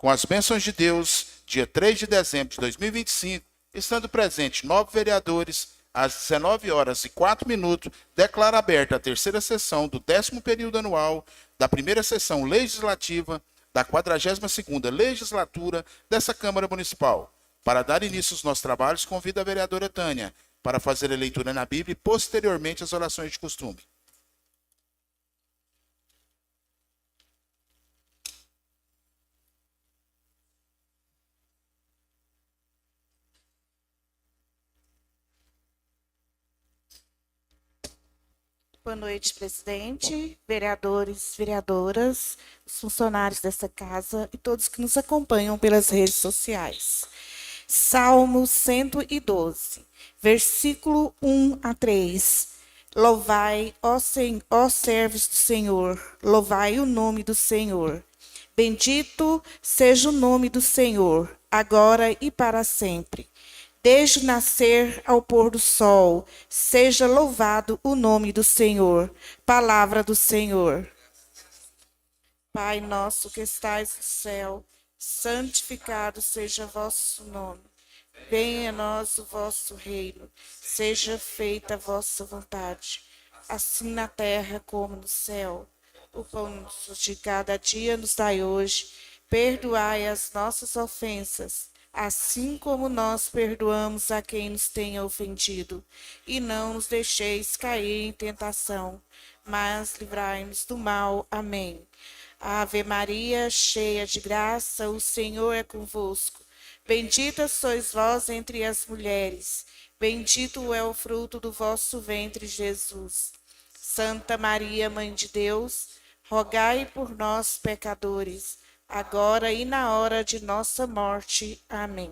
Com as bênçãos de Deus, dia 3 de dezembro de 2025, estando presentes 9 vereadores, às 19 horas e 4 minutos, declaro aberta a terceira sessão do 10º período anual da primeira sessão legislativa da 42ª legislatura dessa Câmara Municipal. Para dar início aos nossos trabalhos, convido a vereadora Tânia para fazer a leitura na Bíblia e, posteriormente, as orações de costume. Boa noite, presidente, vereadores, vereadoras, os funcionários dessa casa e todos que nos acompanham pelas redes sociais. Salmo 112, versículo 1 a 3. Louvai, ó servos do Senhor, louvai o nome do Senhor. Bendito seja o nome do Senhor, agora e para sempre. Desde o nascer ao pôr do sol, seja louvado o nome do Senhor. Palavra do Senhor. Pai nosso que estais no céu, santificado seja vosso nome. Venha a nós o vosso reino. Seja feita a vossa vontade, assim na terra como no céu. O pão de cada dia nos dai hoje. Perdoai as nossas ofensas, assim como nós perdoamos a quem nos tenha ofendido. E não nos deixeis cair em tentação, mas livrai-nos do mal. Amém. Ave Maria, cheia de graça, o Senhor é convosco. Bendita sois vós entre as mulheres, bendito é o fruto do vosso ventre, Jesus. Santa Maria, Mãe de Deus, rogai por nós, pecadores, agora e na hora de nossa morte. Amém.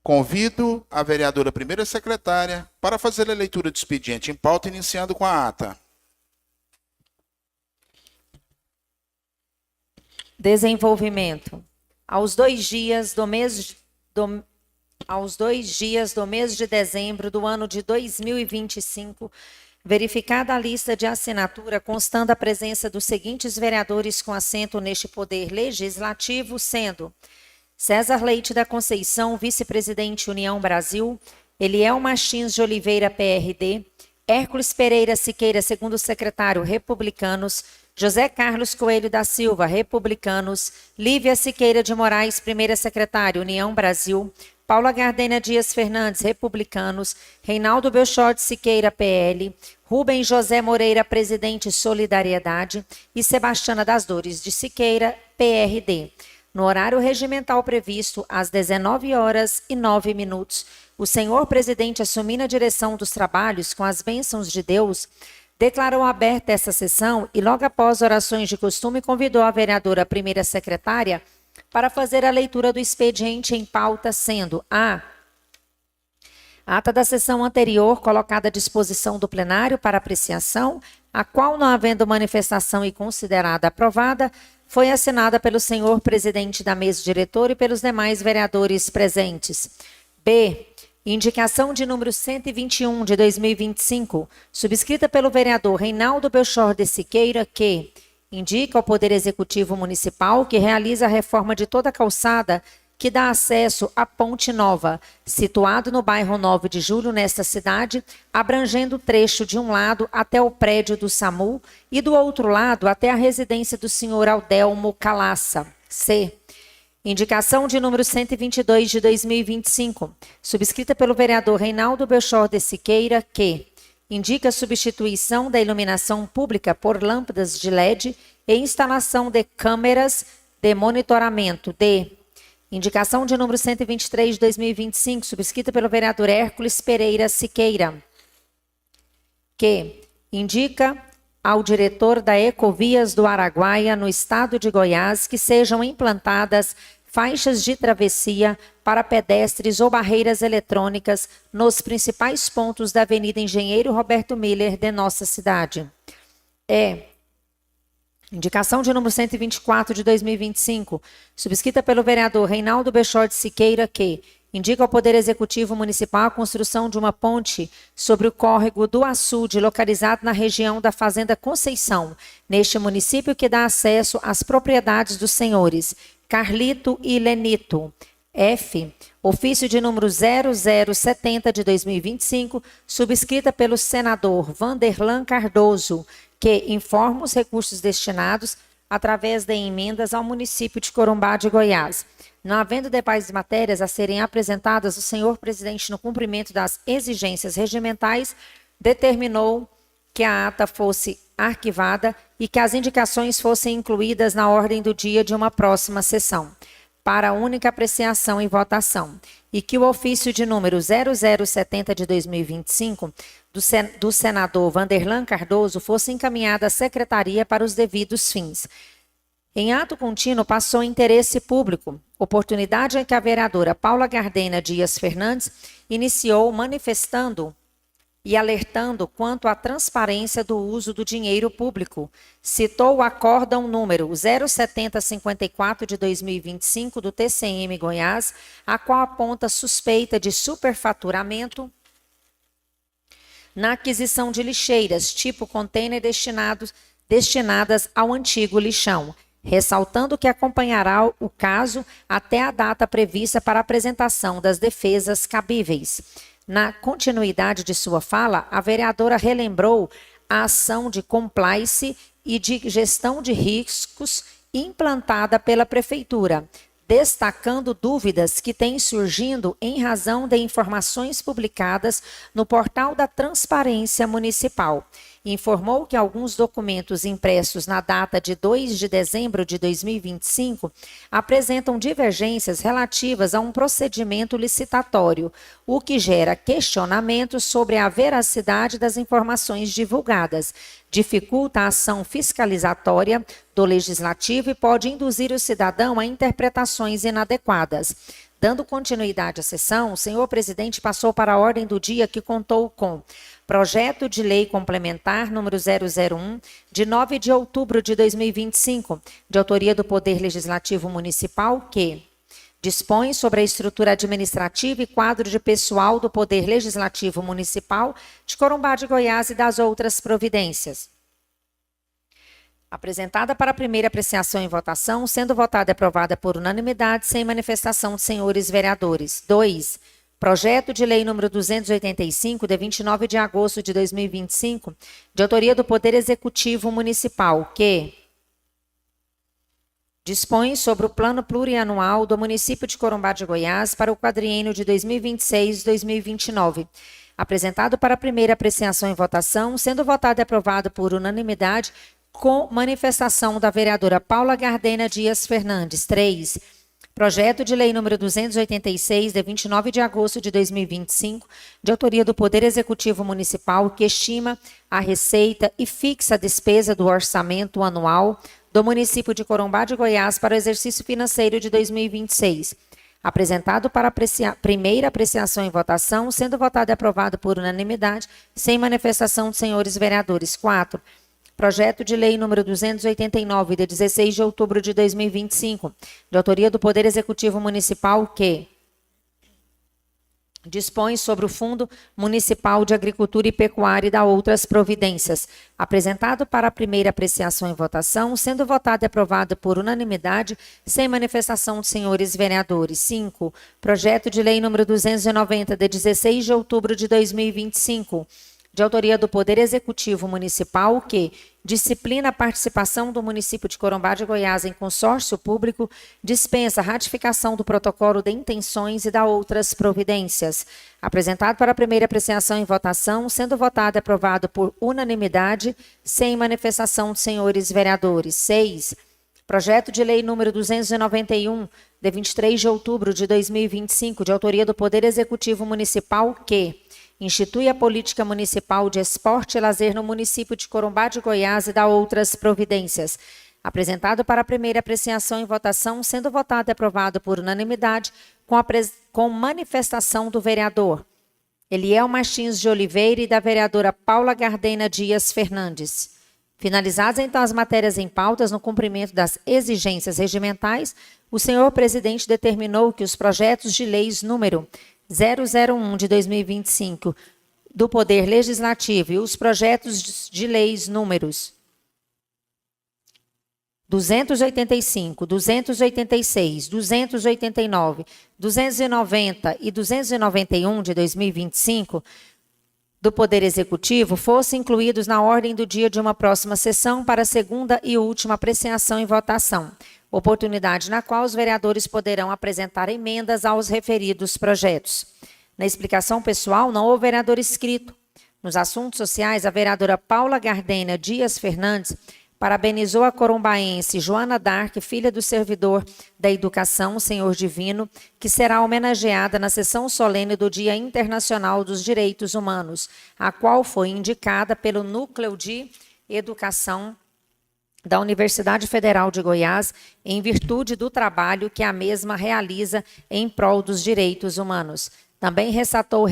Convido a vereadora primeira secretária para fazer a leitura do expediente em pauta, iniciando com a ata. Desenvolvimento. Aos 2 dias do mês de dezembro do ano de 2025, verificada a lista de assinatura, constando a presença dos seguintes vereadores com assento neste poder legislativo, sendo César Leite da Conceição, vice-presidente União Brasil, Eliel Martins de Oliveira, PRD, Hércules Pereira Siqueira, segundo secretário, Republicanos, José Carlos Coelho da Silva, Republicanos, Lívia Siqueira de Moraes, primeira secretária, União Brasil, Paula Gardênia Dias Fernandes, Republicanos, Reinaldo Belchor Siqueira, PL, Rubem José Moreira, presidente Solidariedade, e Sebastiana das Dores de Siqueira, PRD. No horário regimental previsto, às 19h09, o senhor presidente, assumindo a direção dos trabalhos com as bênçãos de Deus, declarou aberta essa sessão e, logo após orações de costume, convidou a vereadora primeira secretária para fazer a leitura do expediente em pauta, sendo a ata da sessão anterior colocada à disposição do plenário para apreciação, a qual, não havendo manifestação e considerada aprovada, foi assinada pelo senhor presidente da mesa diretora e pelos demais vereadores presentes. B. Indicação de número 121 de 2025, subscrita pelo vereador Reinaldo Belchor de Siqueira, que indica ao Poder Executivo Municipal que realiza a reforma de toda a calçada que dá acesso à Ponte Nova, situado no bairro 9 de Julho, nesta cidade, abrangendo o trecho de um lado até o prédio do SAMU e do outro lado até a residência do senhor Aldelmo Calaça. C. Indicação de número 122 de 2025, subscrita pelo vereador Reinaldo Belchor de Siqueira, que indica a substituição da iluminação pública por lâmpadas de LED e instalação de câmeras de monitoramento. D. Indicação de número 123 de 2025, subscrita pelo vereador Hércules Pereira Siqueira, que indica ao diretor da Ecovias do Araguaia, no estado de Goiás, que sejam implantadas faixas de travessia para pedestres ou barreiras eletrônicas nos principais pontos da Avenida Engenheiro Roberto Miller de nossa cidade. Indicação de número 124 de 2025, subscrita pelo vereador Reinaldo Bechod Siqueira, que indica ao Poder Executivo Municipal a construção de uma ponte sobre o córrego do Açude, localizado na região da Fazenda Conceição, neste município, que dá acesso às propriedades dos senhores Carlito e Lenito. F. Ofício de número 0070 de 2025, subscrita pelo senador Vanderlan Cardoso, que informa os recursos destinados através de emendas ao município de Corumbá de Goiás. Não havendo demais matérias a serem apresentadas, o senhor presidente, no cumprimento das exigências regimentais, determinou que a ata fosse arquivada e que as indicações fossem incluídas na ordem do dia de uma próxima sessão, para única apreciação e votação, e que o ofício de número 0070 de 2025 do senador Vanderlan Cardoso fosse encaminhado à secretaria para os devidos fins. Em ato contínuo, passou interesse público, oportunidade em que a vereadora Paula Gardena Dias Fernandes iniciou manifestando e alertando quanto à transparência do uso do dinheiro público. Citou o acórdão número 07054 de 2025 do TCM Goiás, a qual aponta suspeita de superfaturamento na aquisição de lixeiras, tipo container destinadas ao antigo lixão, ressaltando que acompanhará o caso até a data prevista para a apresentação das defesas cabíveis. Na continuidade de sua fala, a vereadora relembrou a ação de compliance e de gestão de riscos implantada pela Prefeitura, destacando dúvidas que têm surgindo em razão de informações publicadas no portal da Transparência Municipal. Informou que alguns documentos impressos na data de 2 de dezembro de 2025 apresentam divergências relativas a um procedimento licitatório, o que gera questionamentos sobre a veracidade das informações divulgadas, dificulta a ação fiscalizatória do Legislativo e pode induzir o cidadão a interpretações inadequadas. Dando continuidade à sessão, o senhor presidente passou para a ordem do dia, que contou com projeto de lei complementar número 001, de 9 de outubro de 2025, de autoria do Poder Legislativo Municipal, que dispõe sobre a estrutura administrativa e quadro de pessoal do Poder Legislativo Municipal de Corumbá de Goiás e das outras providências. Apresentada para a primeira apreciação e votação, sendo votada e aprovada por unanimidade, sem manifestação de senhores vereadores. 2. Projeto de lei número 285, de 29 de agosto de 2025, de autoria do Poder Executivo Municipal, que dispõe sobre o plano plurianual do município de Corumbá de Goiás para o quadriênio de 2026-2029. Apresentado para a primeira apreciação e votação, sendo votado e aprovado por unanimidade, com manifestação da vereadora Paula Gardena Dias Fernandes. 3. Projeto de lei número 286, de 29 de agosto de 2025, de autoria do Poder Executivo Municipal, que estima a receita e fixa a despesa do orçamento anual do município de Corumbá de Goiás para o exercício financeiro de 2026. Apresentado para primeira apreciação e votação, sendo votado e aprovado por unanimidade, sem manifestação dos senhores vereadores. 4. Projeto de lei número 289, de 16 de outubro de 2025, de autoria do Poder Executivo Municipal, que dispõe sobre o Fundo Municipal de Agricultura e Pecuária e da outras providências. Apresentado para a primeira apreciação e votação, sendo votado e aprovado por unanimidade, sem manifestação dos senhores vereadores. 5. Projeto de lei número 290, de 16 de outubro de 2025, de autoria do Poder Executivo Municipal, que disciplina a participação do município de Corumbá de Goiás em consórcio público, dispensa a ratificação do protocolo de intenções e da outras providências. Apresentado para a primeira apreciação e votação, sendo votado e aprovado por unanimidade, sem manifestação dos senhores vereadores. 6. Projeto de lei número 291, de 23 de outubro de 2025, de autoria do Poder Executivo Municipal, que institui a política municipal de esporte e lazer no município de Corumbá de Goiás e dá outras providências. Apresentado para a primeira apreciação e votação, sendo votado e aprovado por unanimidade, com manifestação do vereador Eliel Martins de Oliveira e da vereadora Paula Gardena Dias Fernandes. Finalizadas então as matérias em pautas no cumprimento das exigências regimentais, o senhor presidente determinou que os projetos de leis número 001 de 2025 do Poder Legislativo e os projetos de leis números 285, 286, 289, 290 e 291 de 2025 do Poder Executivo fossem incluídos na ordem do dia de uma próxima sessão para a segunda e última apreciação e votação, oportunidade na qual os vereadores poderão apresentar emendas aos referidos projetos. Na explicação pessoal, não houve vereador inscrito. Nos assuntos sociais, a vereadora Paula Gardênia Dias Fernandes parabenizou a corumbaense Joana Dark, filha do servidor da Educação, Senhor Divino, que será homenageada na sessão solene do Dia Internacional dos Direitos Humanos, a qual foi indicada pelo Núcleo de Educação da Universidade Federal de Goiás, em virtude do trabalho que a mesma realiza em prol dos direitos humanos. Também ressaltou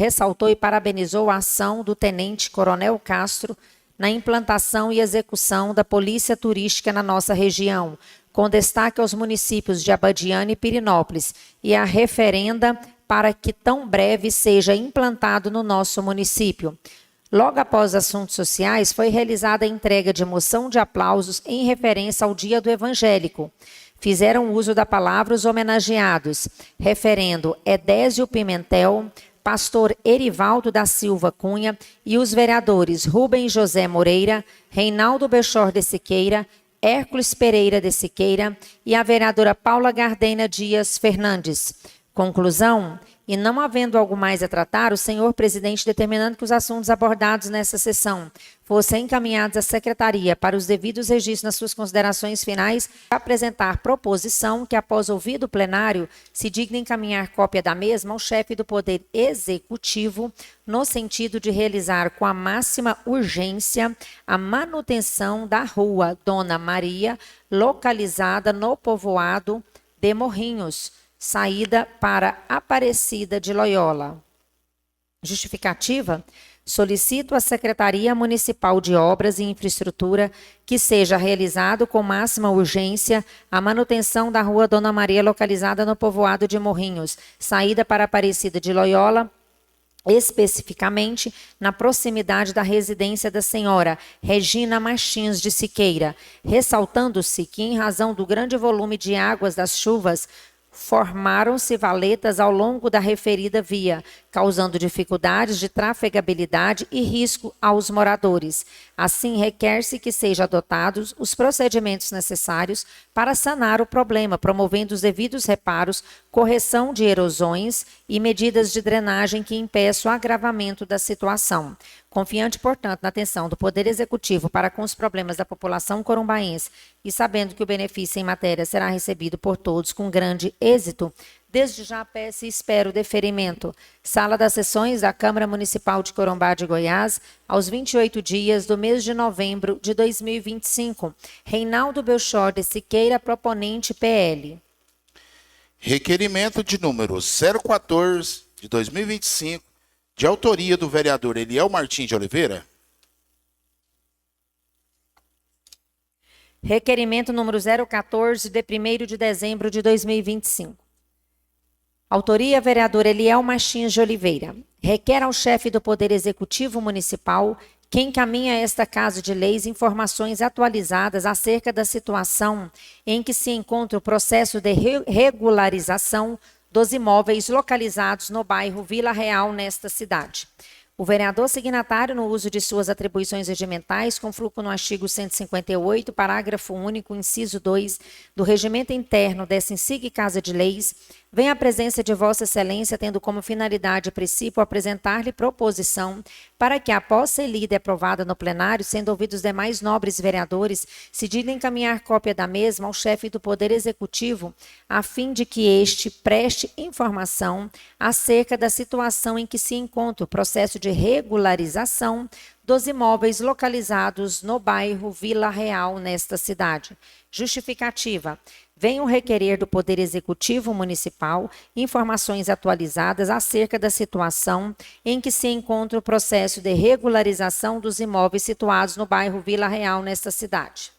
e parabenizou a ação do Tenente Coronel Castro na implantação e execução da polícia turística na nossa região, com destaque aos municípios de Abadiânia e Pirinópolis, e a referenda para que tão breve seja implantado no nosso município. Logo após assuntos sociais, foi realizada a entrega de moção de aplausos em referência ao Dia do Evangélico. Fizeram uso da palavra os homenageados, referendo Edésio Pimentel, pastor Erivaldo da Silva Cunha e os vereadores Rubem José Moreira, Reinaldo Belchor de Siqueira, Hércules Pereira de Siqueira e a vereadora Paula Gardênia Dias Fernandes. Conclusão: e não havendo algo mais a tratar, o senhor presidente, determinando que os assuntos abordados nessa sessão fossem encaminhados à secretaria para os devidos registros nas suas considerações finais, apresentar proposição que, após ouvido o plenário, se digna encaminhar cópia da mesma ao chefe do Poder Executivo, no sentido de realizar com a máxima urgência a manutenção da rua Dona Maria, localizada no povoado de Morrinhos, saída para Aparecida de Loyola. Justificativa: solicito à Secretaria Municipal de Obras e Infraestrutura que seja realizado com máxima urgência a manutenção da rua Dona Maria, localizada no povoado de Morrinhos, saída para Aparecida de Loyola, especificamente na proximidade da residência da senhora Regina Martins de Siqueira, ressaltando-se que, em razão do grande volume de águas das chuvas, formaram-se valetas ao longo da referida via, causando dificuldades de trafegabilidade e risco aos moradores. Assim, requer-se que sejam adotados os procedimentos necessários para sanar o problema, promovendo os devidos reparos, correção de erosões e medidas de drenagem que impeçam o agravamento da situação. Confiante, portanto, na atenção do Poder Executivo para com os problemas da população corumbaense e sabendo que o benefício em matéria será recebido por todos com grande êxito, desde já peço e espero o deferimento. Sala das Sessões da Câmara Municipal de Corumbá de Goiás, aos 28 dias do mês de novembro de 2025. Reinaldo Belchor de Siqueira, proponente PL. Requerimento de número 014 de 2025, de autoria do vereador Eliel Martins de Oliveira. Requerimento número 014, de 1º de dezembro de 2025. Autoria, vereador Eliel Martins de Oliveira. Requer ao chefe do Poder Executivo Municipal que encaminhe a esta Casa de Leis informações atualizadas acerca da situação em que se encontra o processo de regularização dos imóveis localizados no bairro Vila Real, nesta cidade. O vereador signatário, no uso de suas atribuições regimentais, confluco no artigo 158, parágrafo único, inciso 2, do Regimento Interno dessa insigne Casa de Leis, vem à presença de Vossa Excelência, tendo como finalidade e princípio apresentar-lhe proposição para que, após ser lida e aprovada no plenário, sendo ouvidos os demais nobres vereadores, se diga encaminhar cópia da mesma ao chefe do Poder Executivo, a fim de que este preste informação acerca da situação em que se encontra o processo de regularização dos imóveis localizados no bairro Vila Real, nesta cidade. Justificativa. Venho requerer do Poder Executivo Municipal informações atualizadas acerca da situação em que se encontra o processo de regularização dos imóveis situados no bairro Vila Real, nesta cidade.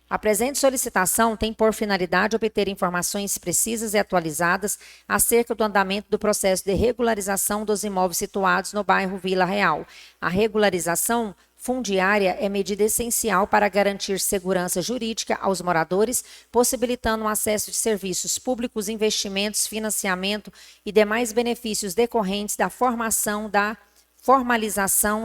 A presente solicitação tem por finalidade obter informações precisas e atualizadas acerca do andamento do processo de regularização dos imóveis situados no bairro Vila Real. A regularização fundiária é medida essencial para garantir segurança jurídica aos moradores, possibilitando o acesso de serviços públicos, investimentos, financiamento e demais benefícios decorrentes da formalização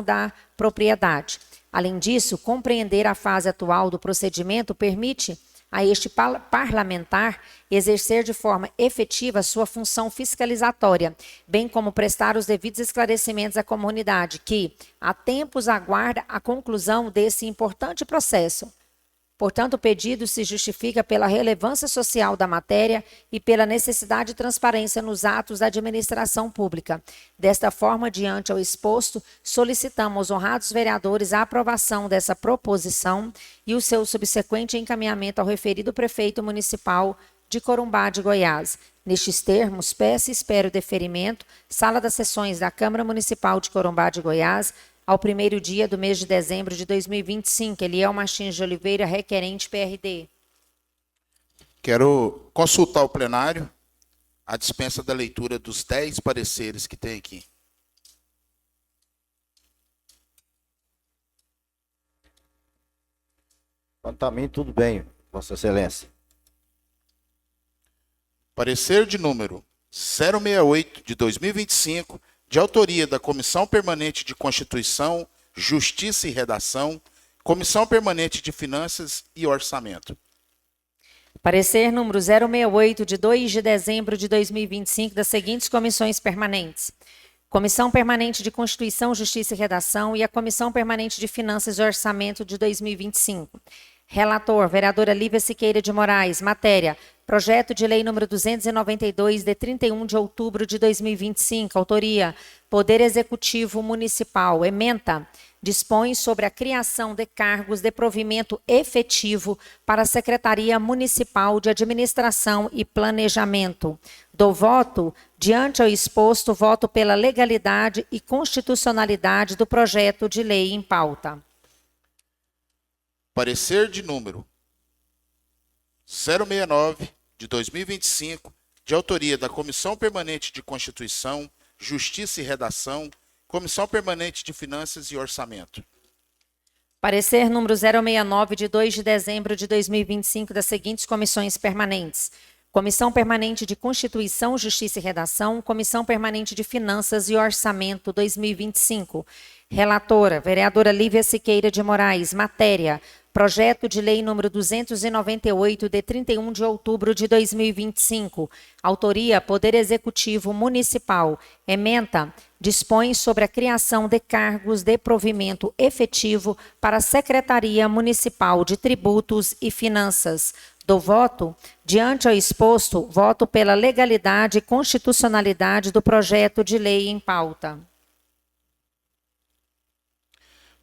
da propriedade. Além disso, compreender a fase atual do procedimento permite a este parlamentar exercer de forma efetiva sua função fiscalizatória, bem como prestar os devidos esclarecimentos à comunidade, que, há tempos, aguarda a conclusão desse importante processo. Portanto, o pedido se justifica pela relevância social da matéria e pela necessidade de transparência nos atos da administração pública. Desta forma, diante ao exposto, solicitamos aos honrados vereadores a aprovação dessa proposição e o seu subsequente encaminhamento ao referido prefeito municipal de Corumbá de Goiás. Nestes termos, peço e espero deferimento, Sala das Sessões da Câmara Municipal de Corumbá de Goiás, ao primeiro dia do mês de dezembro de 2025. Eliel Martins de Oliveira, requerente PRD. Quero consultar o plenário a dispensa da leitura dos 10 pareceres que tem aqui. Quanto a mim, tudo bem, Vossa Excelência. Parecer de número 068 de 2025, de autoria da Comissão Permanente de Constituição, Justiça e Redação, Comissão Permanente de Finanças e Orçamento. Parecer número 068, de 2 de dezembro de 2025, das seguintes comissões permanentes: Comissão Permanente de Constituição, Justiça e Redação e a Comissão Permanente de Finanças e Orçamento de 2025. Relator, vereadora Lívia Siqueira de Moraes. Matéria: Projeto de Lei número 292, de 31 de outubro de 2025. Autoria: Poder Executivo Municipal. Ementa: dispõe sobre a criação de cargos de provimento efetivo para a Secretaria Municipal de Administração e Planejamento. Do voto, diante ao exposto, voto pela legalidade e constitucionalidade do projeto de lei em pauta. Parecer de número 069 de 2025, de autoria da Comissão Permanente de Constituição, Justiça e Redação, Comissão Permanente de Finanças e Orçamento. Parecer número 069, de 2 de dezembro de 2025, das seguintes comissões permanentes: Comissão Permanente de Constituição, Justiça e Redação, Comissão Permanente de Finanças e Orçamento 2025. Relatora, vereadora Lívia Siqueira de Moraes. Matéria: Projeto de Lei número 298, de 31 de outubro de 2025. Autoria: Poder Executivo Municipal. Ementa: dispõe sobre a criação de cargos de provimento efetivo para a Secretaria Municipal de Tributos e Finanças. Do voto, diante ao exposto, voto pela legalidade e constitucionalidade do projeto de lei em pauta.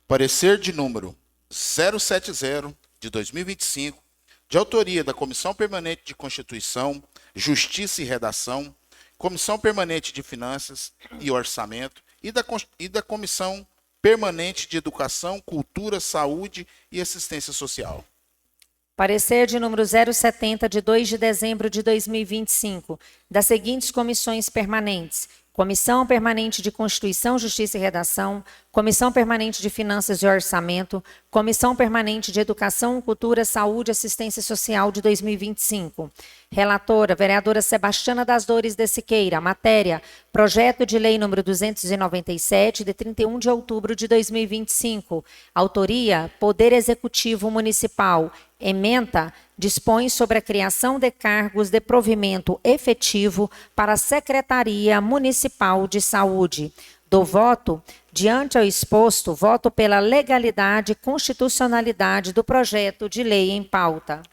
Parecer de número 070 de 2025, de autoria da Comissão Permanente de Constituição, Justiça e Redação, Comissão Permanente de Finanças e Orçamento e da Comissão Permanente de Educação, Cultura, Saúde e Assistência Social. Parecer de número 070, de 2 de dezembro de 2025, das seguintes comissões permanentes: Comissão Permanente de Constituição, Justiça e Redação, Comissão Permanente de Finanças e Orçamento, Comissão Permanente de Educação, Cultura, Saúde e Assistência Social de 2025. Relatora, vereadora Sebastiana das Dores de Siqueira. Matéria: Projeto de Lei número 297, de 31 de outubro de 2025. Autoria: Poder Executivo Municipal. Ementa: dispõe sobre a criação de cargos de provimento efetivo para a Secretaria Municipal de Saúde. Do voto, diante ao exposto, voto pela legalidade e constitucionalidade do projeto de lei em pauta.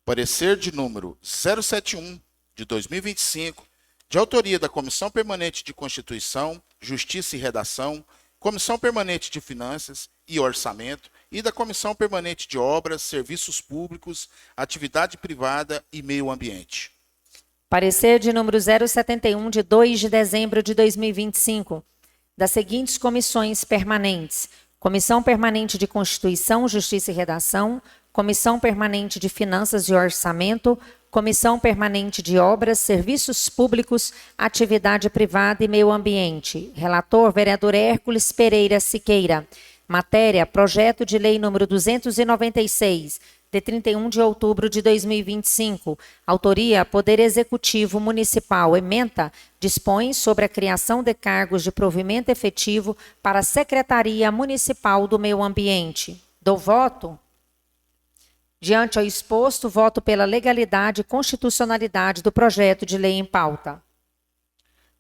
Parecer de número 071 de 2025, de autoria da Comissão Permanente de Constituição, Justiça e Redação, Comissão Permanente de Finanças e Orçamento e da Comissão Permanente de Obras, Serviços Públicos, Atividade Privada e Meio Ambiente. Parecer de número 071, de 2 de dezembro de 2025, das seguintes comissões permanentes: Comissão Permanente de Constituição, Justiça e Redação, Comissão Permanente de Finanças e Orçamento, Comissão Permanente de Obras, Serviços Públicos, Atividade Privada e Meio Ambiente. Relator, vereador Hércules Pereira Siqueira. Matéria, projeto de lei número 296, de 31 de outubro de 2025. Autoria, Poder Executivo Municipal. Ementa, dispõe sobre a criação de cargos de provimento efetivo para a Secretaria Municipal do Meio Ambiente. Dou voto. Diante ao exposto, voto pela legalidade e constitucionalidade do projeto de lei em pauta.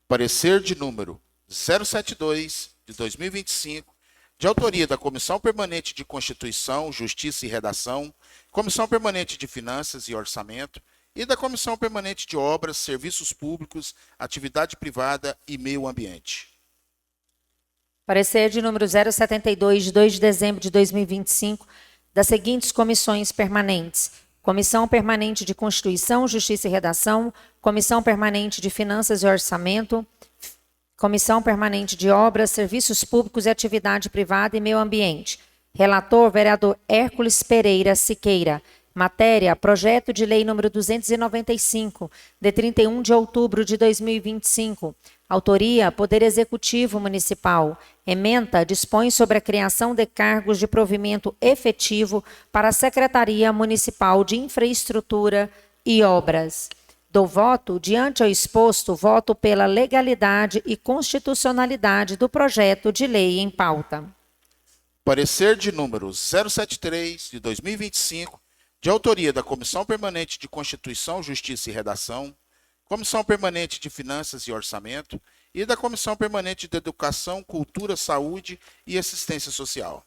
Parecer de número 072, de 2025, de autoria da Comissão Permanente de Constituição, Justiça e Redação, Comissão Permanente de Finanças e Orçamento e da Comissão Permanente de Obras, Serviços Públicos, Atividade Privada e Meio Ambiente. Parecer de número 072, de 2 de dezembro de 2025, das seguintes comissões permanentes: Comissão Permanente de Constituição, Justiça e Redação, Comissão Permanente de Finanças e Orçamento, Comissão Permanente de Obras, Serviços Públicos e Atividade Privada e Meio Ambiente. Relator, vereador Hércules Pereira Siqueira. Matéria, projeto de lei número 295, de 31 de outubro de 2025. Autoria, Poder Executivo Municipal. Ementa, dispõe sobre a criação de cargos de provimento efetivo para a Secretaria Municipal de Infraestrutura e Obras. Dou voto. Diante ao exposto, voto pela legalidade e constitucionalidade do projeto de lei em pauta. Parecer de número 073, de 2025, de autoria da Comissão Permanente de Constituição, Justiça e Redação, Comissão Permanente de Finanças e Orçamento e da Comissão Permanente de Educação, Cultura, Saúde e Assistência Social.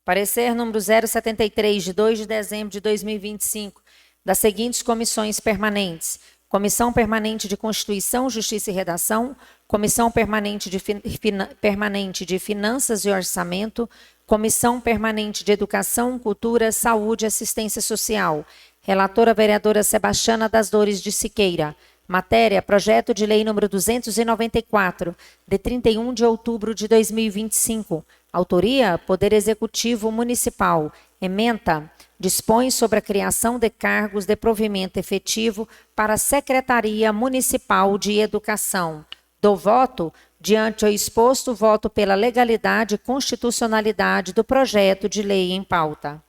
Parecer número 073, de 2 de dezembro de 2025, das seguintes comissões permanentes: Comissão Permanente de Constituição, Justiça e Redação, Comissão Permanente de Finanças e Orçamento, Comissão Permanente de Educação, Cultura, Saúde e Assistência Social. Relatora, vereadora Sebastiana das Dores de Siqueira. Matéria, projeto de lei número 294, de 31 de outubro de 2025. Autoria, Poder Executivo Municipal. Ementa, dispõe sobre a criação de cargos de provimento efetivo para a Secretaria Municipal de Educação. Dou voto. Diante ao exposto, voto pela legalidade e constitucionalidade do projeto de lei em pauta.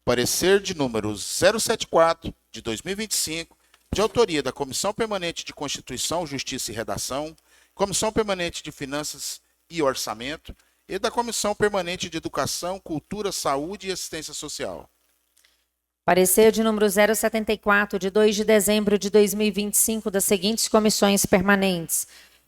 Parecer de número 074, de 2025, de autoria da Comissão Permanente de Constituição, Justiça e Redação, Comissão Permanente de Finanças e Orçamento e da Comissão Permanente de Educação, Cultura, Saúde e Assistência Social. Parecer de número 074, de 2 de dezembro de 2025, das seguintes comissões permanentes: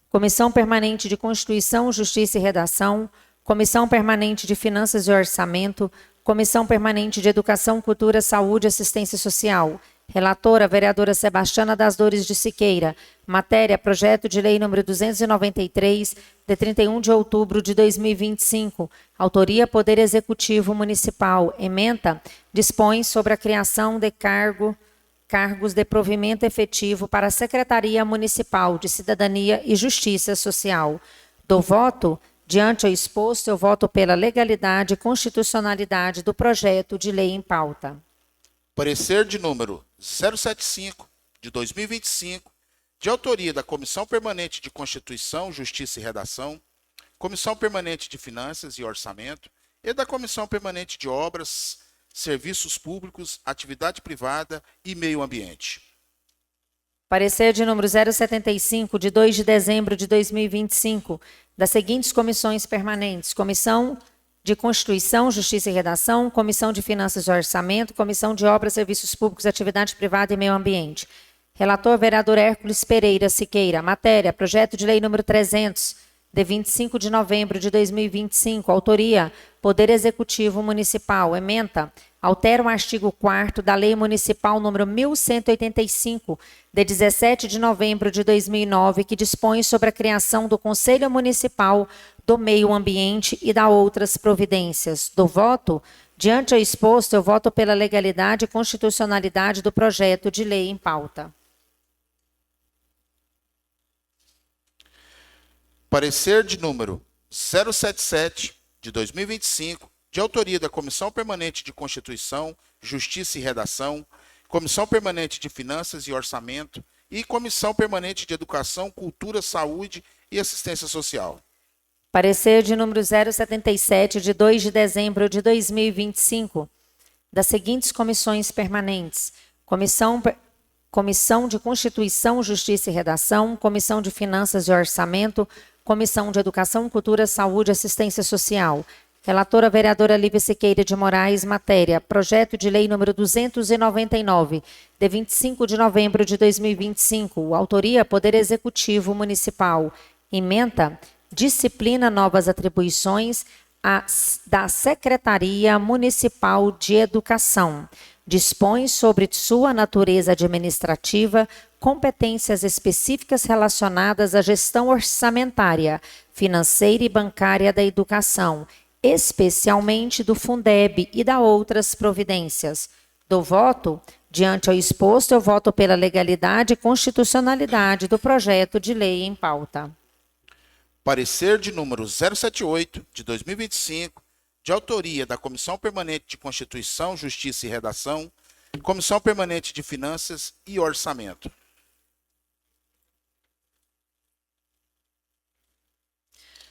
Comissão Permanente de Constituição, Justiça e Redação, Comissão Permanente de Finanças e Orçamento, Comissão Permanente de Educação, Cultura, Saúde e Assistência Social. Relatora, vereadora Sebastiana das Dores de Siqueira. Matéria, projeto de lei número 293, de 31 de outubro de 2025. Autoria, Poder Executivo Municipal. Ementa, dispõe sobre a criação de cargos de provimento efetivo para a Secretaria Municipal de Cidadania e Justiça Social. Dou voto. Diante ao exposto, eu voto pela legalidade e constitucionalidade do projeto de lei em pauta. Parecer de número 075, de 2025, de autoria da Comissão Permanente de Constituição, Justiça e Redação, Comissão Permanente de Finanças e Orçamento e da Comissão Permanente de Obras, Serviços Públicos, Atividade Privada e Meio Ambiente. Parecer de número 075, de 2 de dezembro de 2025, das seguintes comissões permanentes: Comissão de Constituição, Justiça e Redação, Comissão de Finanças e Orçamento, Comissão de Obras, Serviços Públicos, Atividade Privada e Meio Ambiente. Relator, vereador Hércules Pereira Siqueira. Matéria, projeto de lei número 300, de 25 de novembro de 2025. Autoria, Poder Executivo Municipal. Ementa, altera o artigo 4º da Lei Municipal número 1185, de 17 de novembro de 2009, que dispõe sobre a criação do Conselho Municipal do Meio Ambiente e da outras providências. Do voto, diante ao exposto, eu voto pela legalidade e constitucionalidade do projeto de lei em pauta. Parecer de número 077, de 2025, de autoria da Comissão Permanente de Constituição, Justiça e Redação, Comissão Permanente de Finanças e Orçamento e Comissão Permanente de Educação, Cultura, Saúde e Assistência Social. Parecer de número 077, de 2 de dezembro de 2025, das seguintes comissões permanentes: Comissão de Constituição, Justiça e Redação, Comissão de Finanças e Orçamento, Comissão de Educação, Cultura, Saúde e Assistência Social. Relatora vereadora Lívia Siqueira de Moraes, matéria: Projeto de Lei número 299, de 25 de novembro de 2025. Autoria: Poder Executivo Municipal. Ementa: Disciplina novas atribuições da Secretaria Municipal de Educação. Dispõe sobre sua natureza administrativa, competências específicas relacionadas à gestão orçamentária, financeira e bancária da educação, especialmente do Fundeb e da outras providências. Do voto, diante ao exposto, eu voto pela legalidade e constitucionalidade do projeto de lei em pauta. Parecer de número 078, de 2025, de autoria da Comissão Permanente de Constituição, Justiça e Redação, Comissão Permanente de Finanças e Orçamento.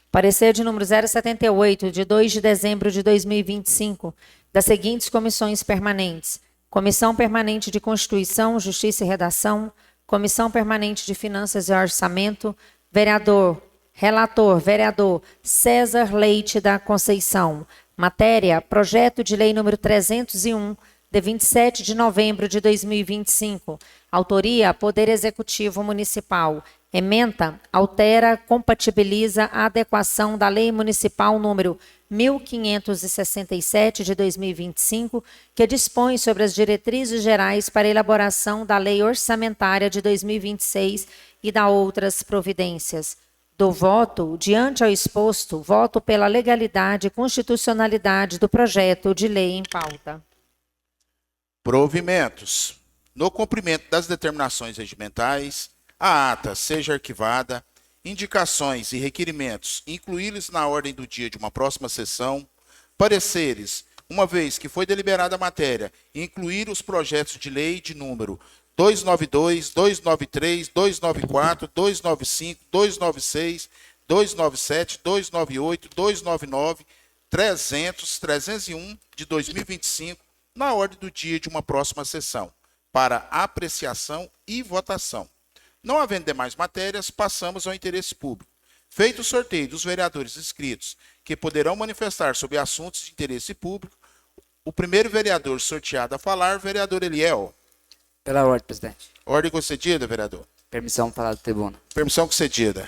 Parecer de número 078, de 2 de dezembro de 2025, das seguintes comissões permanentes: Comissão Permanente de Constituição, Justiça e Redação, Comissão Permanente de Finanças e Orçamento, Relator, vereador César Leite da Conceição. Matéria: Projeto de Lei número 301, de 27 de novembro de 2025. Autoria: Poder Executivo Municipal. Ementa: altera, compatibiliza a adequação da Lei Municipal número 1567 de 2025, que dispõe sobre as diretrizes gerais para a elaboração da Lei Orçamentária de 2026 e da outras providências. Do voto, diante ao exposto, voto pela legalidade e constitucionalidade do projeto de lei em pauta. Provimentos. No cumprimento das determinações regimentais, a ata seja arquivada, indicações e requerimentos incluí-los na ordem do dia de uma próxima sessão, pareceres, uma vez que foi deliberada a matéria, incluir os projetos de lei de número 292, 293, 294, 295, 296, 297, 298, 299, 300, 301 de 2025, na ordem do dia de uma próxima sessão, para apreciação e votação. Não havendo demais matérias, passamos ao interesse público. Feito o sorteio dos vereadores inscritos, que poderão manifestar sobre assuntos de interesse público, o primeiro vereador sorteado a falar, vereador Eliel. Pela ordem, presidente. Ordem concedida, vereador. Permissão para falar da tribuna. Permissão concedida.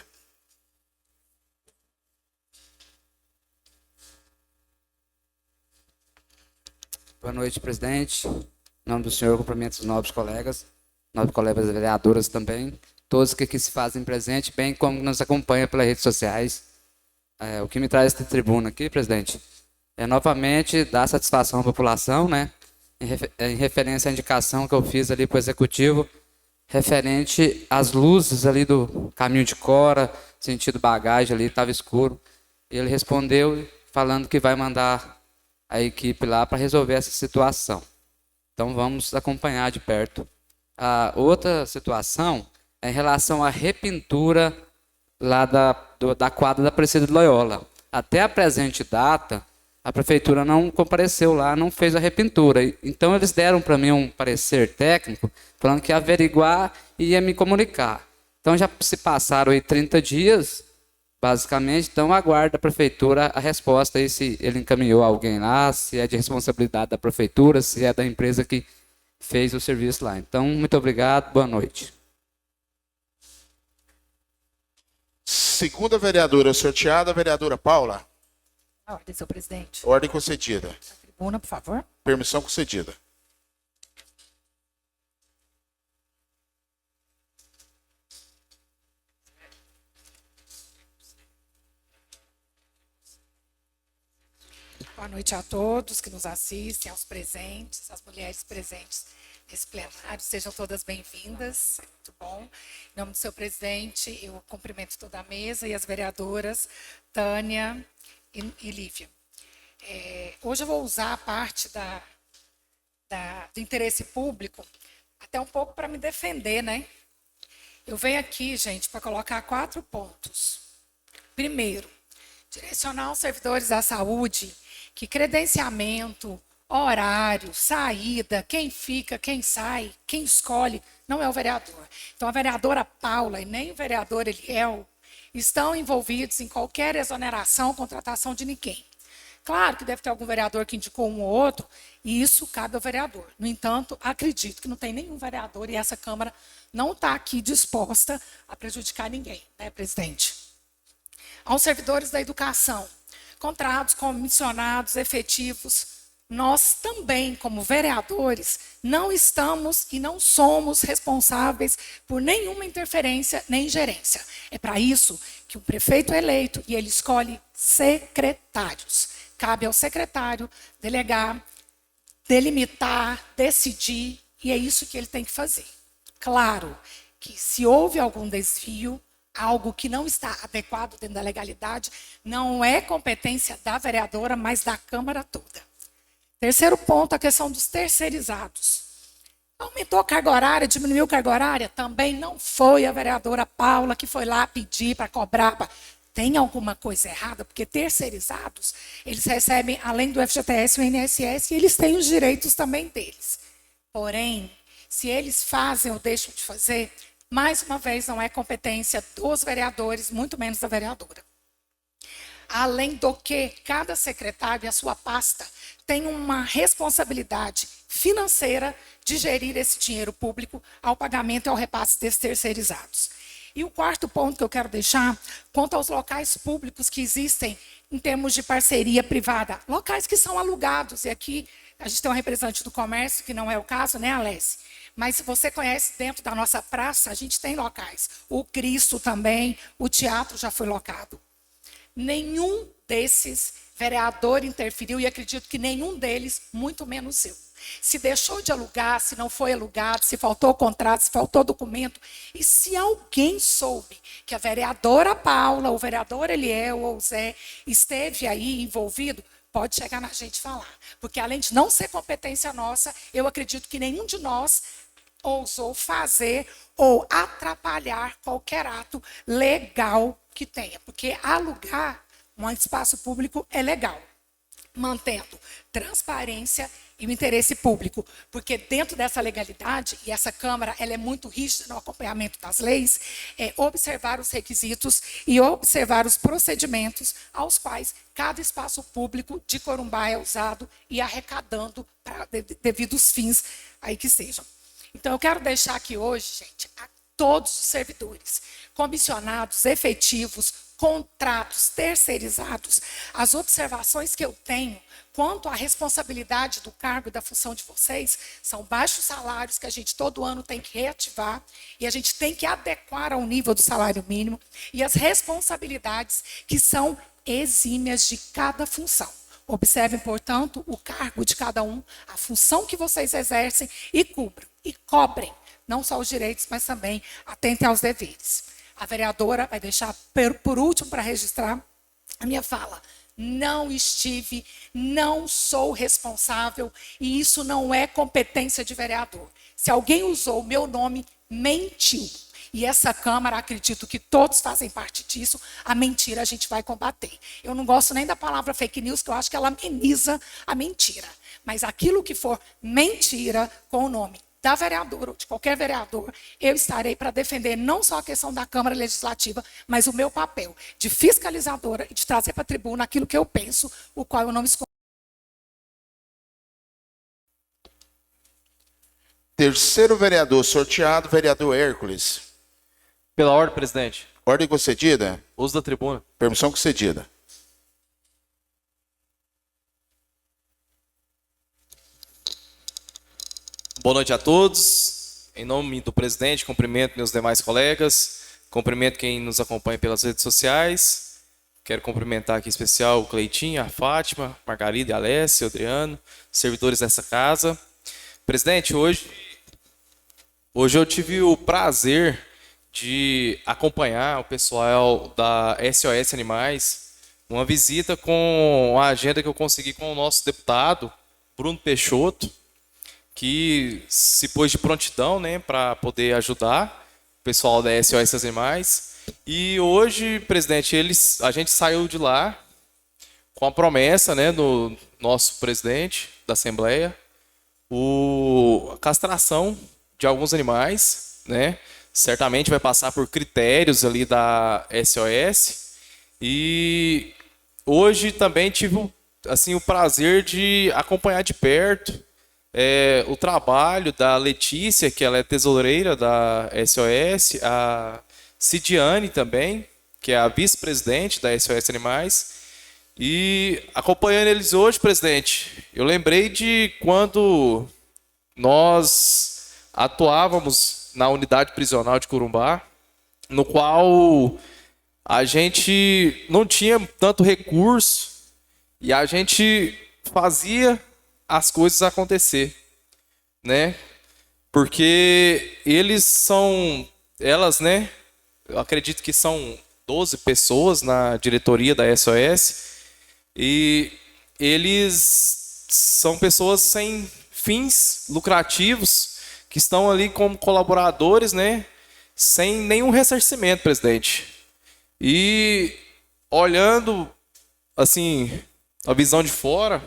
Boa noite, presidente. Em nome do senhor, cumprimento os nobres colegas vereadoras também, todos que aqui se fazem presente, bem como nos acompanham pelas redes sociais. O que me traz esta tribuna aqui, presidente, é novamente dar satisfação à população, né? Em referência à indicação que eu fiz ali para o executivo, referente às luzes ali do caminho de Cora, sentido bagagem ali, estava escuro. Ele respondeu falando que vai mandar a equipe lá para resolver essa situação. Então vamos acompanhar de perto. A outra situação é em relação à repintura lá da quadra da Aparecida de Loyola. Até a presente data, a prefeitura não compareceu lá, não fez a repintura. Então, eles deram para mim um parecer técnico, falando que ia averiguar e ia me comunicar. Então, já se passaram aí 30 dias, basicamente. Então, aguarda a prefeitura a resposta aí, se ele encaminhou alguém lá, se é de responsabilidade da prefeitura, se é da empresa que fez o serviço lá. Então, muito obrigado, boa noite. Segunda vereadora sorteada, a vereadora Paula. Ordem, senhor presidente. Ordem concedida. tribuna, por favor. Permissão concedida. Boa noite a todos que nos assistem, aos presentes, às mulheres presentes nesse plenário. Sejam todas bem-vindas. É muito bom. Em nome do seu presidente, eu cumprimento toda a mesa e as vereadoras Tânia e Lívia. Hoje eu vou usar a parte do interesse público até um pouco para me defender, né? Eu venho aqui, gente, para colocar 4 pontos. Primeiro, direcionar aos servidores da saúde que credenciamento, horário, saída, quem fica, quem sai, quem escolhe, não é o vereador. Então, a vereadora Paula e nem o vereador Eliel estão envolvidos em qualquer exoneração, contratação de ninguém. Claro que deve ter algum vereador que indicou um ou outro, e isso cabe ao vereador. No entanto, acredito que não tem nenhum vereador e essa Câmara não está aqui disposta a prejudicar ninguém, né, presidente? Aos servidores da educação, contratos, comissionados, efetivos, nós também, como vereadores, não estamos e não somos responsáveis por nenhuma interferência nem ingerência. É para isso que o prefeito é eleito e ele escolhe secretários. Cabe ao secretário delegar, delimitar, decidir, e é isso que ele tem que fazer. Claro que se houve algum desvio, algo que não está adequado dentro da legalidade, não é competência da vereadora, mas da Câmara toda. Terceiro ponto, a questão dos terceirizados. Aumentou a carga horária, diminuiu a carga horária? Também não foi a vereadora Paula que foi lá pedir para cobrar. Tem alguma coisa errada? Porque terceirizados, eles recebem, além do FGTS, o INSS, e eles têm os direitos também deles. Porém, se eles fazem ou deixam de fazer, mais uma vez, não é competência dos vereadores, muito menos da vereadora. Além do que, cada secretário e a sua pasta tem uma responsabilidade financeira de gerir esse dinheiro público ao pagamento e ao repasse desses terceirizados. E o quarto ponto que eu quero deixar, quanto aos locais públicos que existem em termos de parceria privada, locais que são alugados, e aqui a gente tem um representante do comércio, que não é o caso, né, Alessi? Mas se você conhece, dentro da nossa praça, a gente tem locais. O Cristo também, o teatro já foi locado. Nenhum desses vereador interferiu e acredito que nenhum deles, muito menos eu. Se deixou de alugar, se não foi alugado, se faltou contrato, se faltou documento. E se alguém soube que a vereadora Paula, o vereador Eliel ou o Zé esteve aí envolvido, pode chegar na gente e falar. Porque além de não ser competência nossa, eu acredito que nenhum de nós ousou fazer ou atrapalhar qualquer ato legal que tenha. Porque alugar um espaço público é legal, mantendo transparência e o interesse público. Porque dentro dessa legalidade, e essa Câmara ela é muito rígida no acompanhamento das leis, é observar os requisitos e observar os procedimentos aos quais cada espaço público de Corumbá é usado e arrecadando para devidos fins aí que sejam. Então, eu quero deixar aqui hoje, gente, a todos os servidores, comissionados, efetivos, contratos, terceirizados, as observações que eu tenho quanto à responsabilidade do cargo e da função de vocês são baixos salários que a gente todo ano tem que reativar e a gente tem que adequar ao nível do salário mínimo e as responsabilidades que são exímias de cada função. Observem, portanto, o cargo de cada um, a função que vocês exercem e cubram. E cobrem, não só os direitos, mas também atentem aos deveres. A vereadora vai deixar por último para registrar a minha fala. Não estive, não sou responsável e isso não é competência de vereador. Se alguém usou o meu nome, mentiu. E essa Câmara, acredito que todos fazem parte disso, a mentira a gente vai combater. Eu não gosto nem da palavra fake news, que eu acho que ela ameniza a mentira. Mas aquilo que for mentira com o nome da vereadora ou de qualquer vereador, eu estarei para defender não só a questão da Câmara Legislativa, mas o meu papel de fiscalizadora e de trazer para a tribuna aquilo que eu penso, o qual eu não me escondo. Terceiro vereador sorteado, vereador Hércules. Pela ordem, presidente. Ordem concedida. Uso da tribuna. Permissão concedida. Boa noite a todos. Em nome do presidente, cumprimento meus demais colegas, cumprimento quem nos acompanha pelas redes sociais. Quero cumprimentar aqui em especial o Cleitinho, a Fátima, Margarida, a Alessia, o Adriano, servidores dessa casa. Presidente, hoje eu tive o prazer de acompanhar o pessoal da SOS Animais, uma visita com a agenda que eu consegui com o nosso deputado, Bruno Peixoto, que se pôs de prontidão, né, para poder ajudar o pessoal da SOS Animais. E hoje, presidente, a gente saiu de lá com a promessa, né, do nosso presidente da Assembleia, a castração de alguns animais, né, certamente vai passar por critérios ali da SOS. E hoje também tive assim, o prazer de acompanhar de perto o trabalho da Letícia, que ela é tesoureira da SOS, a Cidiane também, que é a vice-presidente da SOS Animais. E acompanhando eles hoje, presidente, eu lembrei de quando nós atuávamos na unidade prisional de Corumbá, no qual a gente não tinha tanto recurso e a gente fazia as coisas acontecer, né? Porque elas, né? Eu acredito que são 12 pessoas na diretoria da SOS e eles são pessoas sem fins lucrativos que estão ali como colaboradores, né? Sem nenhum ressarcimento, presidente. E olhando assim a visão de fora,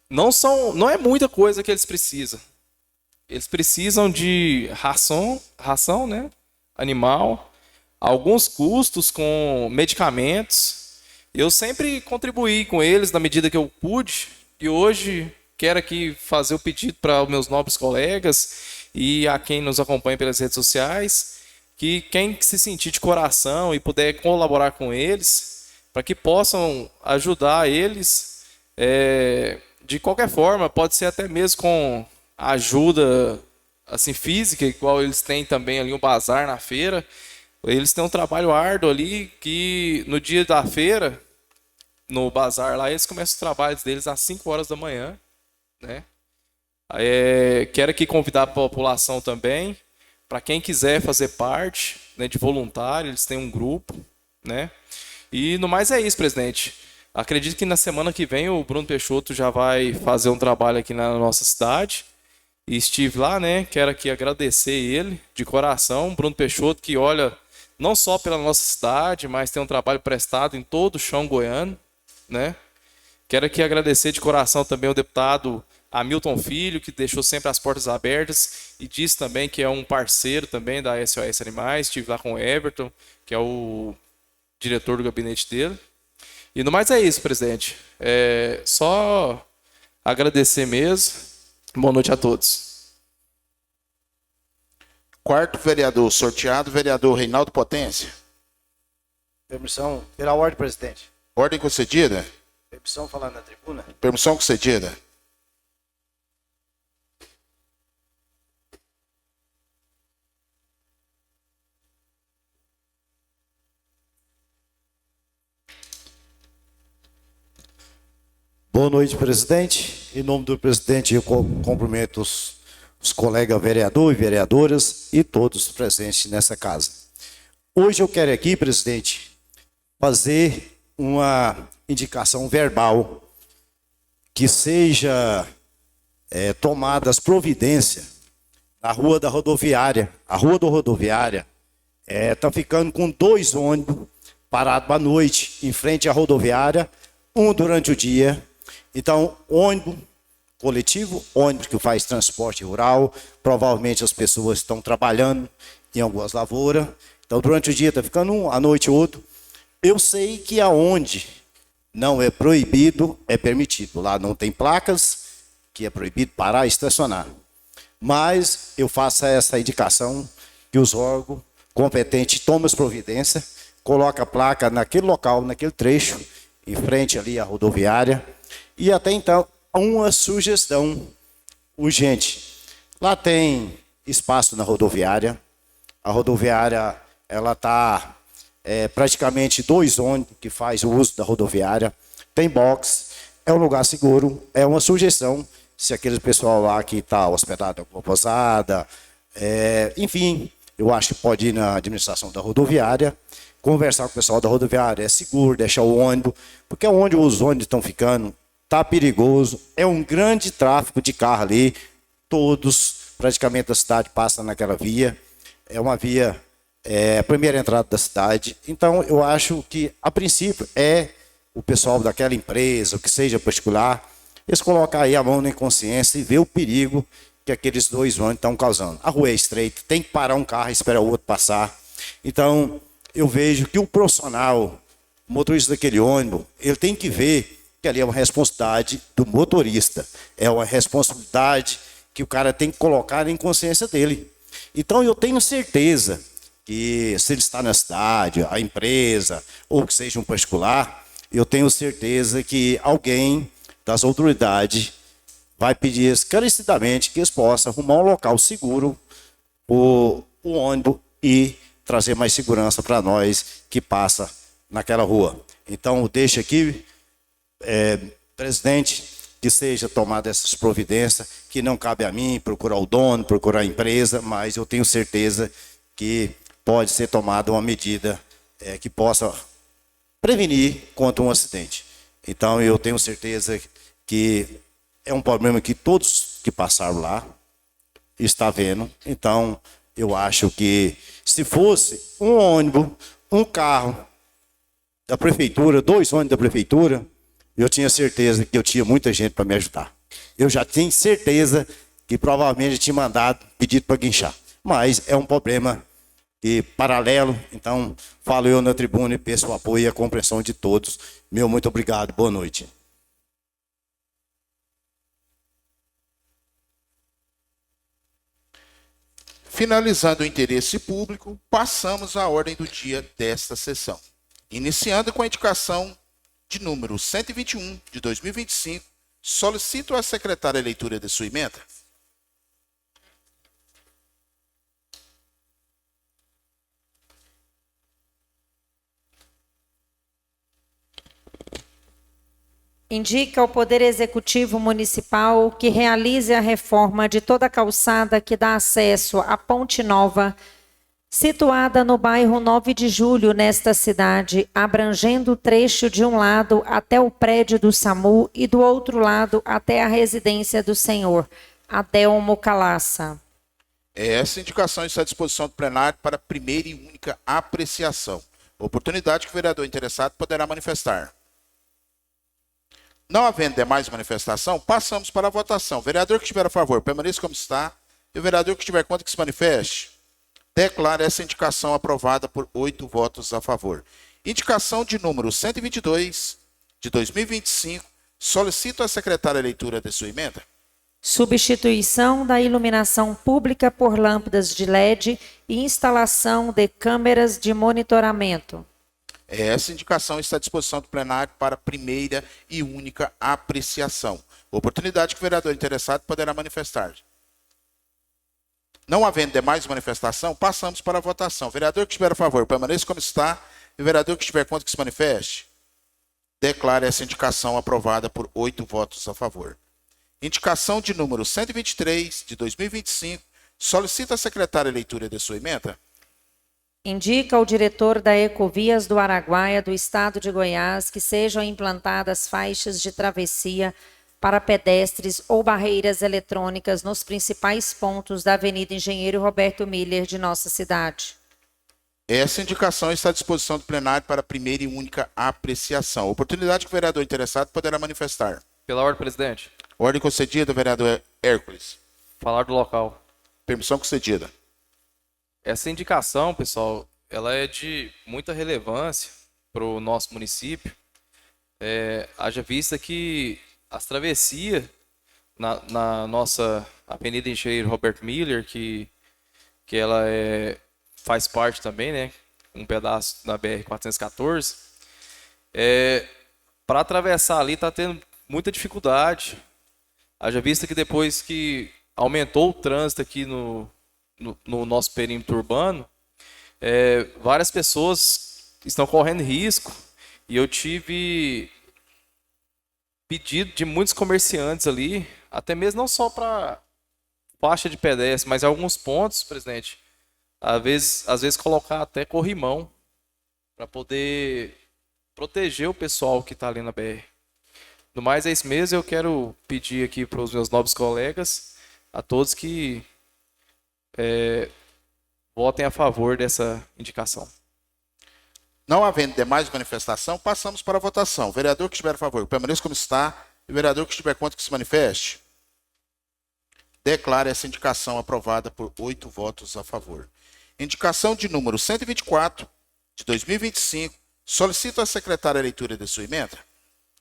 não é muita coisa que eles precisam. Eles precisam de ração, né, animal, alguns custos com medicamentos. Eu sempre contribuí com eles na medida que eu pude e hoje quero aqui fazer o pedido para os meus nobres colegas e a quem nos acompanha pelas redes sociais, que quem se sentir de coração e puder colaborar com eles, para que possam ajudar eles de qualquer forma, pode ser até mesmo com ajuda assim, física, igual eles têm também ali um bazar na feira. Eles têm um trabalho árduo ali, que no dia da feira, no bazar lá, eles começam os trabalhos deles às 5 horas da manhã, né? Quero aqui convidar a população também, para quem quiser fazer parte, né, de voluntário, eles têm um grupo, né? E no mais é isso, presidente. Acredito que na semana que vem o Bruno Peixoto já vai fazer um trabalho aqui na nossa cidade. E estive lá, né? Quero aqui agradecer ele de coração. Bruno Peixoto, que olha não só pela nossa cidade, mas tem um trabalho prestado em todo o chão goiano, né? Quero aqui agradecer de coração também o deputado Hamilton Filho, que deixou sempre as portas abertas e disse também que é um parceiro também da SOS Animais. Estive lá com o Everton, que é o diretor do gabinete dele. E no mais é isso, presidente. Só agradecer mesmo. Boa noite a todos. Quarto vereador sorteado, vereador Reinaldo Potência. Permissão, pela ordem, presidente. Ordem concedida. Permissão falar na tribuna. Permissão concedida. Boa noite, presidente. Em nome do presidente, eu cumprimento os colegas vereadores e vereadoras e todos presentes nessa casa. Hoje eu quero aqui, presidente, fazer uma indicação verbal que seja tomadas providências na rua da rodoviária. A rua da rodoviária está ficando com 2 ônibus parados à noite em frente à rodoviária, um durante o dia. Então, ônibus coletivo, ônibus que faz transporte rural, provavelmente as pessoas estão trabalhando em algumas lavouras. Então, durante o dia está ficando um, à noite outro. Eu sei que aonde não é proibido, é permitido. Lá não tem placas, que é proibido parar e estacionar. Mas eu faço essa indicação que os órgãos competentes tomem as providências, colocam a placa naquele local, naquele trecho, em frente ali à rodoviária. E até então, uma sugestão, urgente. Lá tem espaço na rodoviária. A rodoviária, ela está praticamente 2 ônibus que faz o uso da rodoviária. Tem box, é um lugar seguro, é uma sugestão, se aquele pessoal lá que está hospedado em alguma pousada, enfim, eu acho que pode ir na administração da rodoviária, conversar com o pessoal da rodoviária, é seguro, deixar o ônibus, porque onde os ônibus estão ficando, está perigoso, é um grande tráfego de carro ali, todos, praticamente a cidade passa naquela via, é uma via, a primeira entrada da cidade, então eu acho que, a princípio, o pessoal daquela empresa, o que seja particular, eles colocam aí a mão na consciência e ver o perigo que aqueles 2 ônibus estão causando. A rua é estreita, tem que parar um carro e esperar o outro passar. Então, eu vejo que o profissional, o motorista daquele ônibus, ele tem que ver que ali é uma responsabilidade do motorista. É uma responsabilidade que o cara tem que colocar em consciência dele. Então, eu tenho certeza que se ele está na cidade, a empresa, ou que seja um particular, eu tenho certeza que alguém das autoridades vai pedir esclarecidamente que eles possam arrumar um local seguro o ônibus e trazer mais segurança para nós que passa naquela rua. Então, deixa aqui, presidente, que seja tomada essas providências, que não cabe a mim procurar o dono, procurar a empresa, mas eu tenho certeza que pode ser tomada uma medida que possa prevenir contra um acidente. Então, eu tenho certeza que é um problema que todos que passaram lá estão vendo. Então, eu acho que se fosse um ônibus, um carro da prefeitura, 2 ônibus da prefeitura, eu tinha certeza que eu tinha muita gente para me ajudar. Eu já tinha certeza que provavelmente tinha mandado pedido para guinchar. Mas é um problema paralelo, então falo eu na tribuna e peço o apoio e a compreensão de todos. Meu muito obrigado, boa noite. Finalizando o interesse público, passamos à ordem do dia desta sessão. Iniciando com a indicação de número 121 de 2025, solicito à secretária a leitura de sua emenda. Indica ao Poder Executivo Municipal que realize a reforma de toda a calçada que dá acesso à Ponte Nova, situada no bairro 9 de Julho, nesta cidade, abrangendo o trecho de um lado até o prédio do SAMU e do outro lado até a residência do senhor Adelmo Calaça. Essa indicação está à disposição do plenário para primeira e única apreciação. Oportunidade que o vereador interessado poderá manifestar. Não havendo demais manifestação, passamos para a votação. O vereador que estiver a favor, permaneça como está. E o vereador que estiver contra, que se manifeste. Declaro essa indicação aprovada por 8 votos a favor. Indicação de número 122 de 2025. Solicito à secretária a leitura de sua emenda. Substituição da iluminação pública por lâmpadas de LED e instalação de câmeras de monitoramento. Essa indicação está à disposição do plenário para primeira e única apreciação. Oportunidade que o vereador interessado poderá manifestar. Não havendo demais manifestação, passamos para a votação. O vereador que estiver a favor, permaneça como está. E o vereador que estiver contra, que se manifeste. Declaro essa indicação aprovada por 8 votos a favor. Indicação de número 123 de 2025. Solicita a secretária a leitura de sua emenda. Indica ao diretor da Ecovias do Araguaia, do Estado de Goiás, que sejam implantadas faixas de travessia para pedestres ou barreiras eletrônicas nos principais pontos da Avenida Engenheiro Roberto Miller de nossa cidade. Essa indicação está à disposição do plenário para primeira e única apreciação. Oportunidade que o vereador interessado poderá manifestar. Pela ordem, presidente. Ordem concedida, vereador Hércules. Falar do local. Permissão concedida. Essa indicação, pessoal, ela é de muita relevância para o nosso município. Haja vista que as travessias na nossa Avenida Engenheiro Roberto Miller, que ela faz parte também, né, um pedaço da BR-414, para atravessar ali está tendo muita dificuldade. Haja vista que depois que aumentou o trânsito aqui no nosso perímetro urbano, várias pessoas estão correndo risco e eu tive pedido de muitos comerciantes ali, até mesmo não só para faixa de pedestre, mas em alguns pontos, presidente, às vezes colocar até corrimão para poder proteger o pessoal que está ali na BR. No mais, é isso mesmo. Eu quero pedir aqui para os meus nobres colegas, a todos que votem a favor dessa indicação. Não havendo demais manifestação, passamos para a votação. O vereador que estiver a favor, permaneça como está. E o vereador que estiver contra, que se manifeste. Declaro essa indicação aprovada por 8 votos a favor. Indicação de número 124, de 2025. Solicito à secretária a leitura de sua emenda.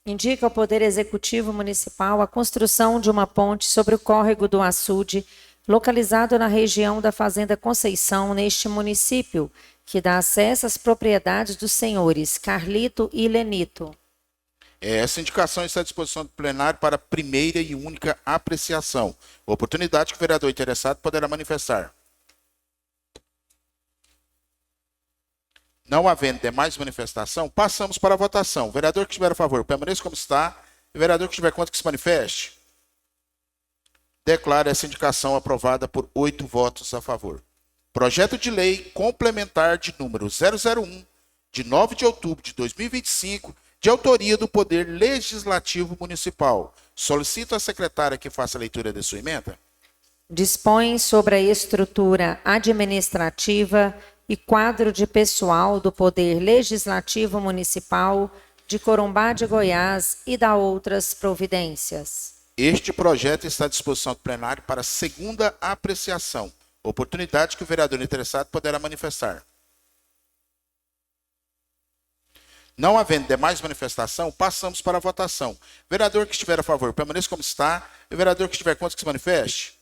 Indica ao Poder Executivo Municipal a construção de uma ponte sobre o córrego do Açude, localizado na região da Fazenda Conceição, neste município, que dá acesso às propriedades dos senhores Carlito e Lenito. Essa indicação está à disposição do plenário para primeira e única apreciação. Oportunidade que o vereador interessado poderá manifestar. Não havendo demais manifestação, passamos para a votação. O vereador que estiver a favor, permaneça como está. O vereador que estiver contra, que se manifeste. Declaro essa indicação aprovada por 8 votos a favor. Projeto de lei complementar de número 001, de 9 de outubro de 2025, de autoria do Poder Legislativo Municipal. Solicito à secretária que faça a leitura de sua emenda. Dispõe sobre a estrutura administrativa e quadro de pessoal do Poder Legislativo Municipal de Corumbá de Goiás e da outras providências. Este projeto está à disposição do plenário para segunda apreciação. Oportunidade que o vereador interessado poderá manifestar. Não havendo demais manifestação, passamos para a votação. Vereador que estiver a favor, permaneça como está. E o vereador que estiver contra, que se manifeste.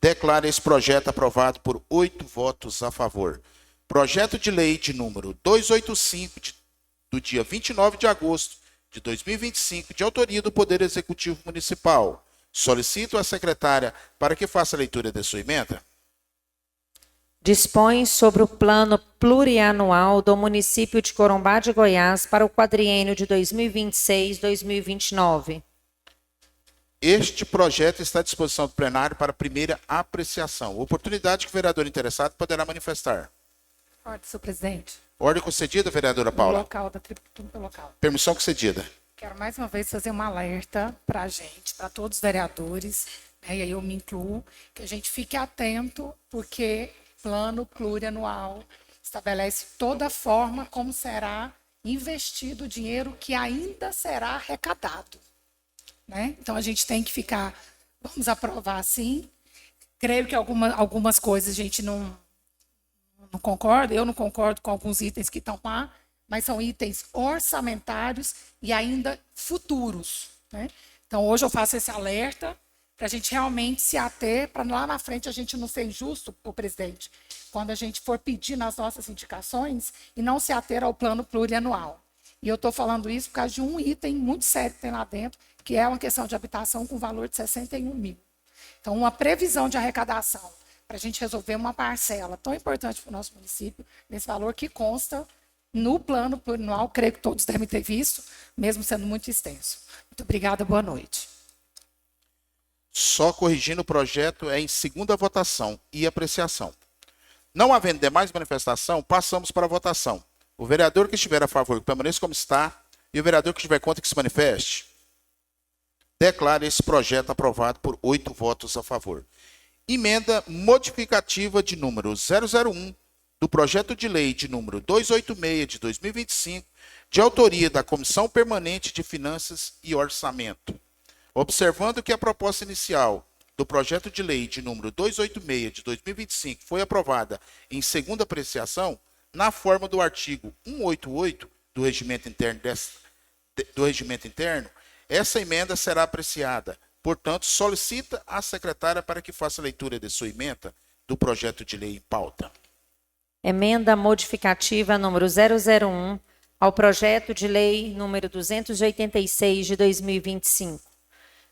Declaro esse projeto aprovado por 8 votos a favor. Projeto de lei de número 285, do dia 29 de agosto de 2025, de autoria do Poder Executivo Municipal. Solicito à secretária para que faça a leitura de sua emenda. Dispõe sobre o plano plurianual do município de Corumbá de Goiás para o quadriênio de 2026-2029. Este projeto está à disposição do plenário para primeira apreciação. Oportunidade que o vereador interessado poderá manifestar. Ordem, senhor presidente. Ordem concedida, vereadora No Paula. local da tribuna local. Permissão concedida. Quero mais uma vez fazer um alerta para a gente, para todos os vereadores, né, e aí eu me incluo, que a gente fique atento, porque plano plurianual estabelece toda a forma como será investido o dinheiro que ainda será arrecadado. Né? Então, a gente tem que ficar, vamos aprovar sim. Creio que algumas coisas a gente não concorda, eu não concordo com alguns itens que estão lá, mas são itens orçamentários e ainda futuros. Né? Então, hoje eu faço esse alerta para a gente realmente se ater, para lá na frente a gente não ser injusto, o presidente, quando a gente for pedir nas nossas indicações e não se ater ao plano plurianual. E eu estou falando isso por causa de um item muito sério que tem lá dentro, que é uma questão de habitação com valor de 61 mil. Então, uma previsão de arrecadação para a gente resolver uma parcela tão importante para o nosso município, nesse valor que consta no plano plurianual, creio que todos devem ter visto, mesmo sendo muito extenso. Muito obrigada, boa noite. Só corrigindo, o projeto é em segunda votação e apreciação. Não havendo demais manifestação, passamos para a votação. O vereador que estiver a favor, permaneça como está, e o vereador que estiver contra, que se manifeste. Declaro esse projeto aprovado por 8 votos a favor. Emenda modificativa de número 001 do projeto de lei de número 286 de 2025, de autoria da Comissão Permanente de Finanças e Orçamento. Observando que a proposta inicial do projeto de lei de número 286 de 2025 foi aprovada em segunda apreciação, na forma do artigo 188 do Regimento Interno, essa emenda será apreciada. Portanto, solicita à secretária para que faça a leitura de sua emenda do projeto de lei em pauta. Emenda modificativa número 001 ao projeto de lei número 286 de 2025.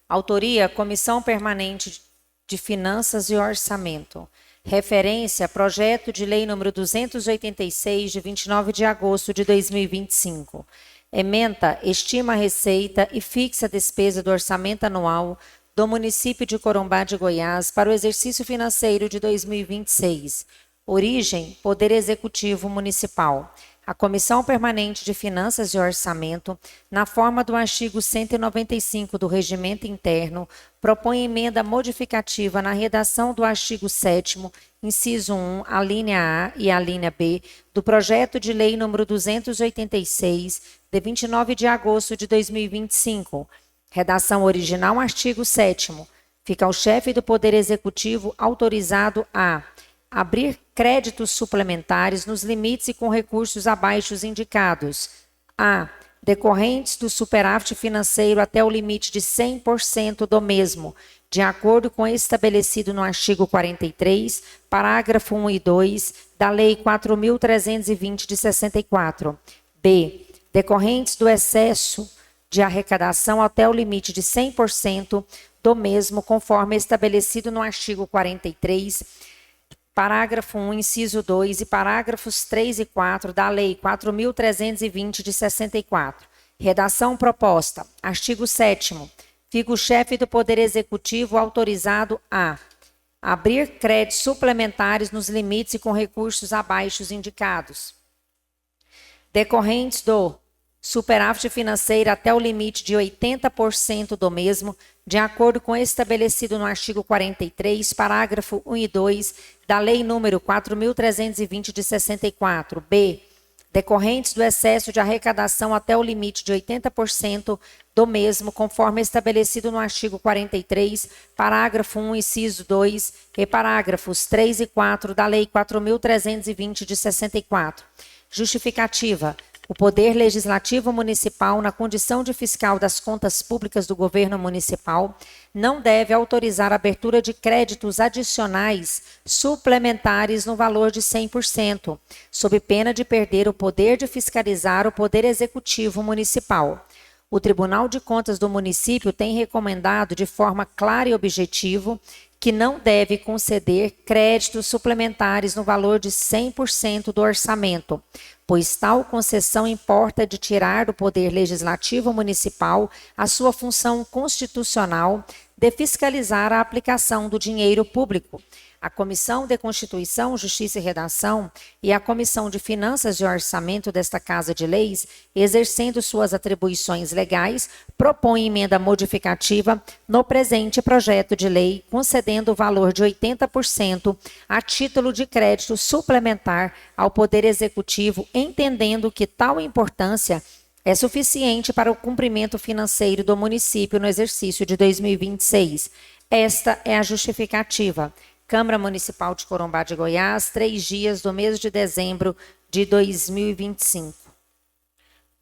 Autoria: Comissão Permanente de Finanças e Orçamento. Referência: Projeto de Lei nº 286, de 29 de agosto de 2025. Ementa: estima a receita e fixa a despesa do orçamento anual do município de Corumbá de Goiás para o exercício financeiro de 2026. Origem: Poder Executivo Municipal. A Comissão Permanente de Finanças e Orçamento, na forma do artigo 195 do Regimento Interno, propõe emenda modificativa na redação do artigo 7º, inciso 1, a linha A e a linha B, do projeto de lei número 286, de 29 de agosto de 2025. Redação original, artigo 7º. Fica ao chefe do Poder Executivo autorizado a abrir créditos suplementares nos limites e com recursos abaixo indicados. A. Decorrentes do superávit financeiro até o limite de 100% do mesmo, de acordo com o estabelecido no artigo 43, parágrafo 1 e 2 da Lei 4.320 de 64. B. Decorrentes do excesso de arrecadação até o limite de 100% do mesmo, conforme estabelecido no artigo 43, parágrafo 1, inciso 2 e parágrafos 3 e 4 da Lei 4.320 de 64. Redação proposta. Artigo 7º. Fica o chefe do Poder Executivo autorizado a abrir créditos suplementares nos limites e com recursos abaixo indicados, decorrentes do superávit financeiro até o limite de 80% do mesmo, de acordo com o estabelecido no artigo 43, parágrafo 1 e 2 da Lei nº 4.320 de 64. B. Decorrentes do excesso de arrecadação até o limite de 80% do mesmo, conforme estabelecido no artigo 43, parágrafo 1, inciso 2 e parágrafos 3 e 4 da Lei 4.320 de 64. Justificativa. O Poder Legislativo Municipal, na condição de fiscal das contas públicas do governo municipal, não deve autorizar a abertura de créditos adicionais suplementares no valor de 100%, sob pena de perder o poder de fiscalizar o Poder Executivo Municipal. O Tribunal de Contas do município tem recomendado de forma clara e objetiva que não deve conceder créditos suplementares no valor de 100% do orçamento, pois tal concessão importa de tirar do Poder Legislativo Municipal a sua função constitucional de fiscalizar a aplicação do dinheiro público. A Comissão de Constituição, Justiça e Redação e a Comissão de Finanças e Orçamento desta Casa de Leis, exercendo suas atribuições legais, propõem emenda modificativa no presente projeto de lei, concedendo o valor de 80% a título de crédito suplementar ao Poder Executivo, entendendo que tal importância é suficiente para o cumprimento financeiro do município no exercício de 2026. Esta é a justificativa. Câmara Municipal de Corumbá de Goiás, 3 dias do mês de dezembro de 2025.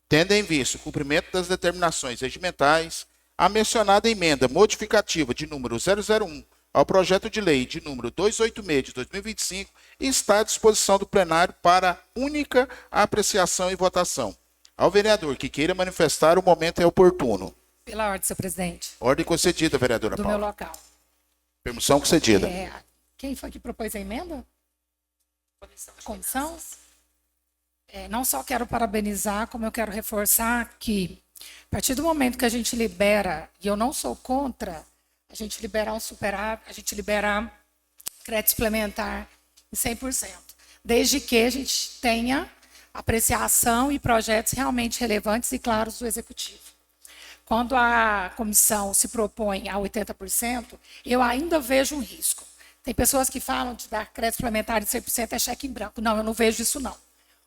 Tendo em vista o cumprimento das determinações regimentais, a mencionada emenda modificativa de número 001 ao projeto de lei de número 286 de 2025 está à disposição do plenário para única apreciação e votação. Ao vereador que queira manifestar, o momento é oportuno. Pela ordem, senhor presidente. Ordem concedida, vereadora Do Paula. meu local. Permissão concedida. Quem foi que propôs a emenda? Comissão? Não só quero parabenizar, como eu quero reforçar que, a partir do momento que a gente libera, e eu não sou contra, a gente liberar um superávit, a gente liberar crédito suplementar em 100%, desde que a gente tenha apreciação e projetos realmente relevantes e claros do Executivo. Quando a comissão se propõe a 80%, eu ainda vejo um risco. Tem pessoas que falam de dar crédito suplementar de 100% é cheque em branco. Não, eu não vejo isso, não.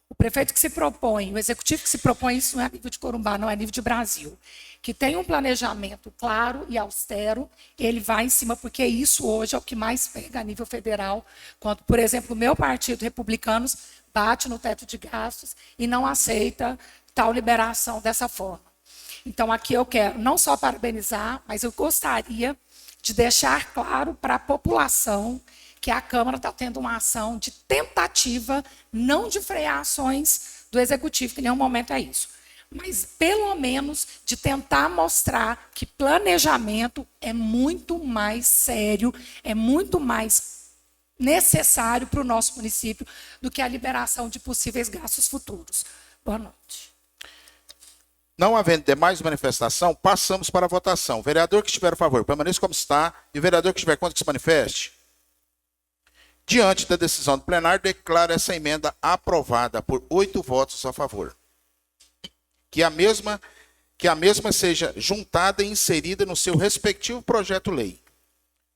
O prefeito que se propõe, o executivo que se propõe, isso não é a nível de Corumbá, não é a nível de Brasil, que tem um planejamento claro e austero, ele vai em cima, porque isso hoje é o que mais pega a nível federal, quando, por exemplo, o meu partido, Republicanos, bate no teto de gastos e não aceita tal liberação dessa forma. Então, aqui eu quero não só parabenizar, mas eu gostaria de deixar claro para a população que a Câmara está tendo uma ação de tentativa, não de frear ações do Executivo, que em nenhum momento é isso, mas pelo menos de tentar mostrar que planejamento é muito mais sério, é muito mais necessário para o nosso município do que a liberação de possíveis gastos futuros. Boa noite. Não havendo demais manifestação, passamos para a votação. O vereador que estiver a favor, permaneça como está. E o vereador que estiver contra, que se manifeste. Diante da decisão do plenário, declaro essa emenda aprovada por 8 votos a favor. Que a mesma seja juntada e inserida no seu respectivo projeto-lei.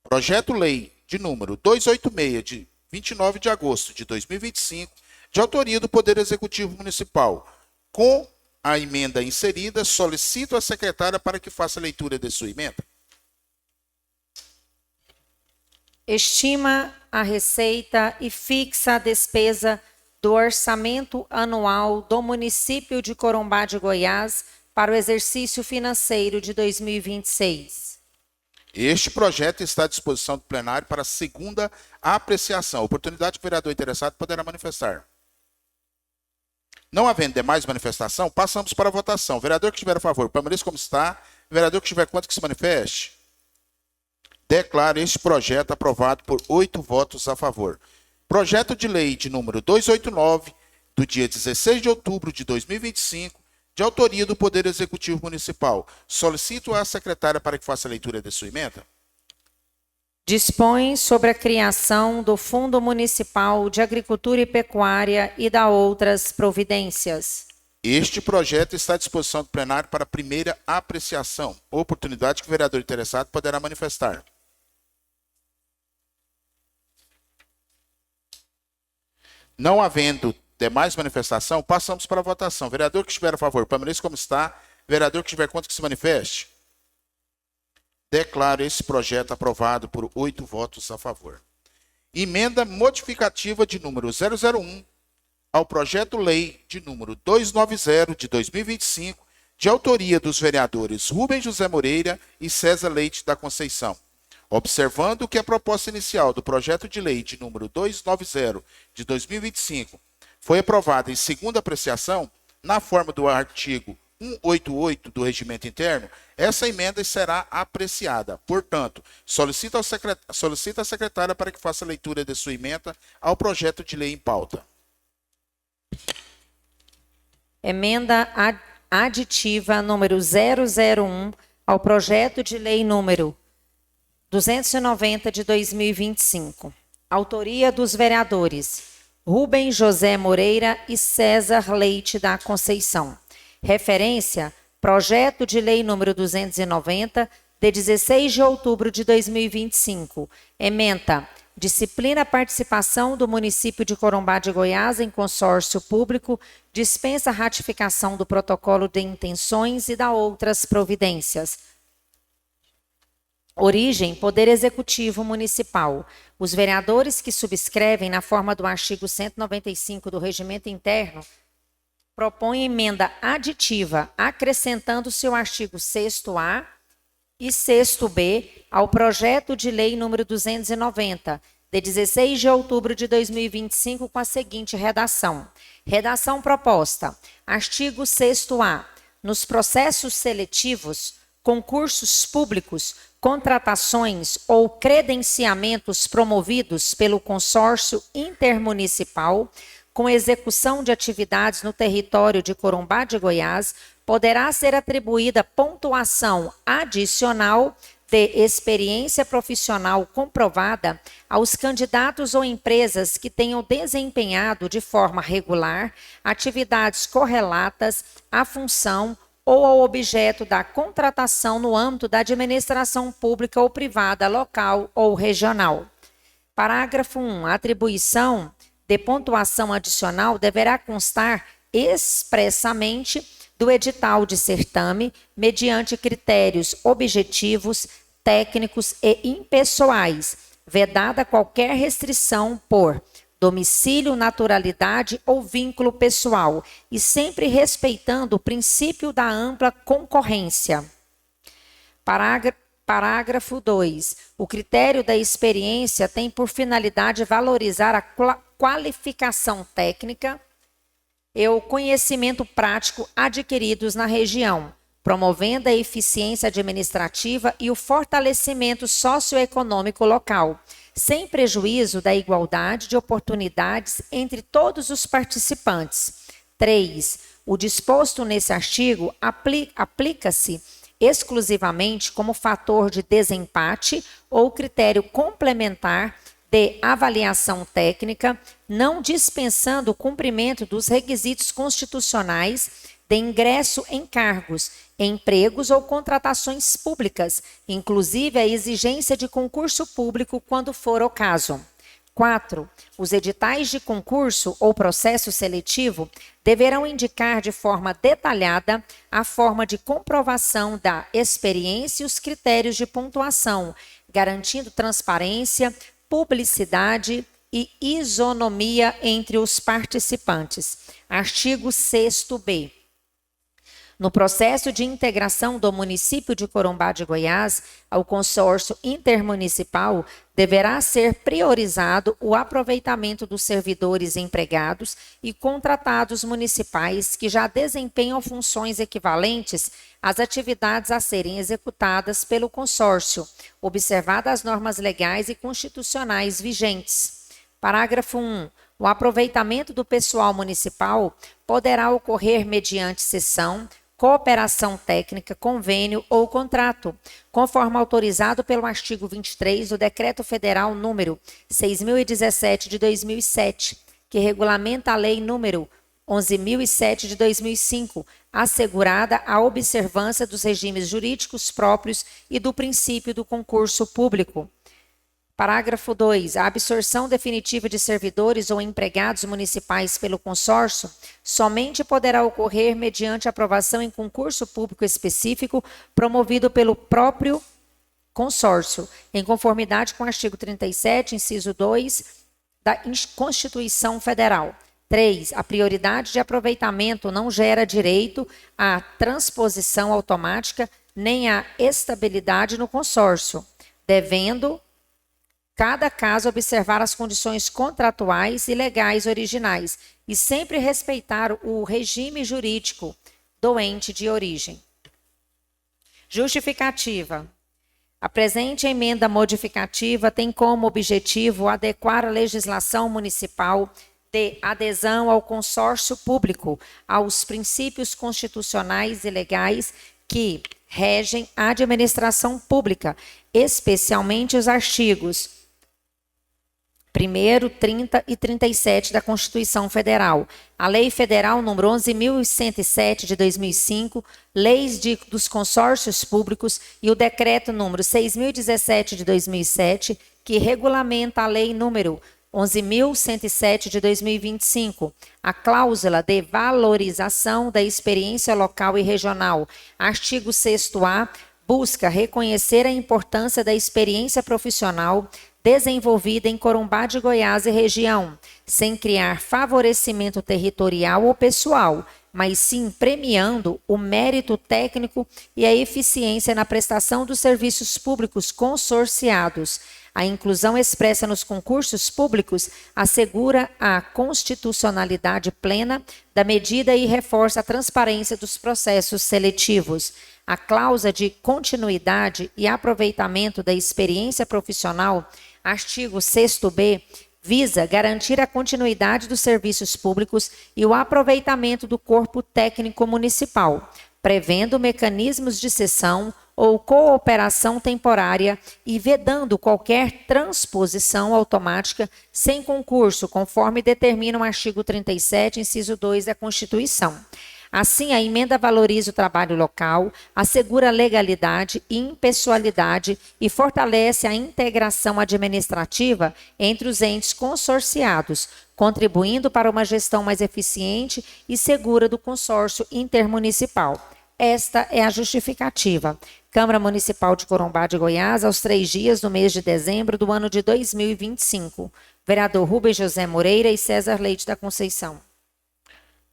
Projeto-lei de número 286, de 29 de agosto de 2025, de autoria do Poder Executivo Municipal. Com a emenda inserida, solicito a secretária para que faça a leitura de sua emenda. Estima a receita e fixa a despesa do orçamento anual do município de Corumbá de Goiás para o exercício financeiro de 2026. Este projeto está à disposição do plenário para segunda apreciação. Oportunidade que o vereador interessado poderá manifestar. Não havendo demais manifestação, passamos para a votação. O vereador que estiver a favor, permaneça como está. O vereador que estiver contra, que se manifeste. Declaro este projeto aprovado por 8 votos a favor. Projeto de lei de número 289, do dia 16 de outubro de 2025, de autoria do Poder Executivo Municipal. Solicito à secretária para que faça a leitura de sua emenda. Dispõe sobre a criação do Fundo Municipal de Agricultura e Pecuária e da outras providências. Este projeto está à disposição do plenário para primeira apreciação. Oportunidade que o vereador interessado poderá manifestar. Não havendo demais manifestação, passamos para a votação. Vereador que estiver a favor, permaneça como está. Vereador que estiver contra, que se manifeste. Declaro esse projeto aprovado por 8 votos a favor. Emenda modificativa de número 001 ao projeto-lei de número 290 de 2025, de autoria dos vereadores Rubens José Moreira e César Leite da Conceição. Observando que a proposta inicial do projeto de lei de número 290 de 2025 foi aprovada em segunda apreciação, na forma do artigo 188 do Regimento Interno, essa emenda será apreciada. Portanto, solicito a secretária para que faça a leitura de sua emenda ao projeto de lei em pauta. Emenda aditiva número 001 ao projeto de lei número 290 de 2025. Autoria dos vereadores Rubens José Moreira e César Leite da Conceição. Referência: projeto de lei número 290, de 16 de outubro de 2025. Ementa: disciplina a participação do município de Corumbá de Goiás em consórcio público, dispensa a ratificação do protocolo de intenções e da outras providências. Origem: Poder Executivo Municipal. Os vereadores que subscrevem na forma do artigo 195 do Regimento Interno propõem emenda aditiva, acrescentando-se o artigo 6º-A e 6º-B ao projeto de lei número 290, de 16 de outubro de 2025, com a seguinte redação. Redação proposta. Artigo 6º-A. Nos processos seletivos, concursos públicos, contratações ou credenciamentos promovidos pelo consórcio intermunicipal com execução de atividades no território de Corumbá de Goiás, poderá ser atribuída pontuação adicional de experiência profissional comprovada aos candidatos ou empresas que tenham desempenhado de forma regular atividades correlatas à função ou ao objeto da contratação no âmbito da administração pública ou privada local ou regional. Parágrafo 1. A atribuição de pontuação adicional deverá constar expressamente do edital de certame, mediante critérios objetivos, técnicos e impessoais, vedada qualquer restrição por domicílio, naturalidade ou vínculo pessoal, e sempre respeitando o princípio da ampla concorrência. Parágrafo 2. O critério da experiência tem por finalidade valorizar a qualificação técnica e o conhecimento prático adquiridos na região, promovendo a eficiência administrativa e o fortalecimento socioeconômico local, sem prejuízo da igualdade de oportunidades entre todos os participantes. 3. O disposto nesse artigo aplica-se exclusivamente como fator de desempate ou critério complementar de avaliação técnica, não dispensando o cumprimento dos requisitos constitucionais de ingresso em cargos, empregos ou contratações públicas, inclusive a exigência de concurso público quando for o caso. 4. Os editais de concurso ou processo seletivo deverão indicar de forma detalhada a forma de comprovação da experiência e os critérios de pontuação, garantindo transparência, publicidade e isonomia entre os participantes. Artigo 6º-B. No processo de integração do município de Corumbá de Goiás ao consórcio intermunicipal, deverá ser priorizado o aproveitamento dos servidores empregados e contratados municipais que já desempenham funções equivalentes às atividades a serem executadas pelo consórcio, observadas as normas legais e constitucionais vigentes. Parágrafo 1. O aproveitamento do pessoal municipal poderá ocorrer mediante cessão, cooperação técnica, convênio ou contrato, conforme autorizado pelo artigo 23 do Decreto Federal número 6.017 de 2007, que regulamenta a Lei número 11.007 de 2005, assegurada a observância dos regimes jurídicos próprios e do princípio do concurso público. Parágrafo 2. A absorção definitiva de servidores ou empregados municipais pelo consórcio somente poderá ocorrer mediante aprovação em concurso público específico promovido pelo próprio consórcio, em conformidade com o artigo 37, inciso 2 da Constituição Federal. 3. A prioridade de aproveitamento não gera direito à transposição automática nem à estabilidade no consórcio, devendo cada caso observar as condições contratuais e legais originais e sempre respeitar o regime jurídico do ente de origem. Justificativa. A presente emenda modificativa tem como objetivo adequar a legislação municipal de adesão ao consórcio público aos princípios constitucionais e legais que regem a administração pública, especialmente os artigos 1º, 30 e 37 da Constituição Federal, a Lei Federal número 11.107 de 2005, leis dos consórcios públicos e o Decreto número 6.017 de 2007, que regulamenta a Lei número 11.107 de 2025, a cláusula de valorização da experiência local e regional. Artigo 6º-A, busca reconhecer a importância da experiência profissional desenvolvida em Corumbá de Goiás e região, sem criar favorecimento territorial ou pessoal, mas sim premiando o mérito técnico e a eficiência na prestação dos serviços públicos consorciados. A inclusão expressa nos concursos públicos assegura a constitucionalidade plena da medida e reforça a transparência dos processos seletivos. A cláusula de continuidade e aproveitamento da experiência profissional, artigo 6º-B, visa garantir a continuidade dos serviços públicos e o aproveitamento do corpo técnico municipal, prevendo mecanismos de cessão ou cooperação temporária e vedando qualquer transposição automática sem concurso, conforme determina o artigo 37, inciso 2 da Constituição. Assim, a emenda valoriza o trabalho local, assegura legalidade e impessoalidade e fortalece a integração administrativa entre os entes consorciados, contribuindo para uma gestão mais eficiente e segura do consórcio intermunicipal. Esta é a justificativa. Câmara Municipal de Corumbá de Goiás, aos 3 dias do mês de dezembro do ano de 2025. Vereador Rubens José Moreira e César Leite da Conceição.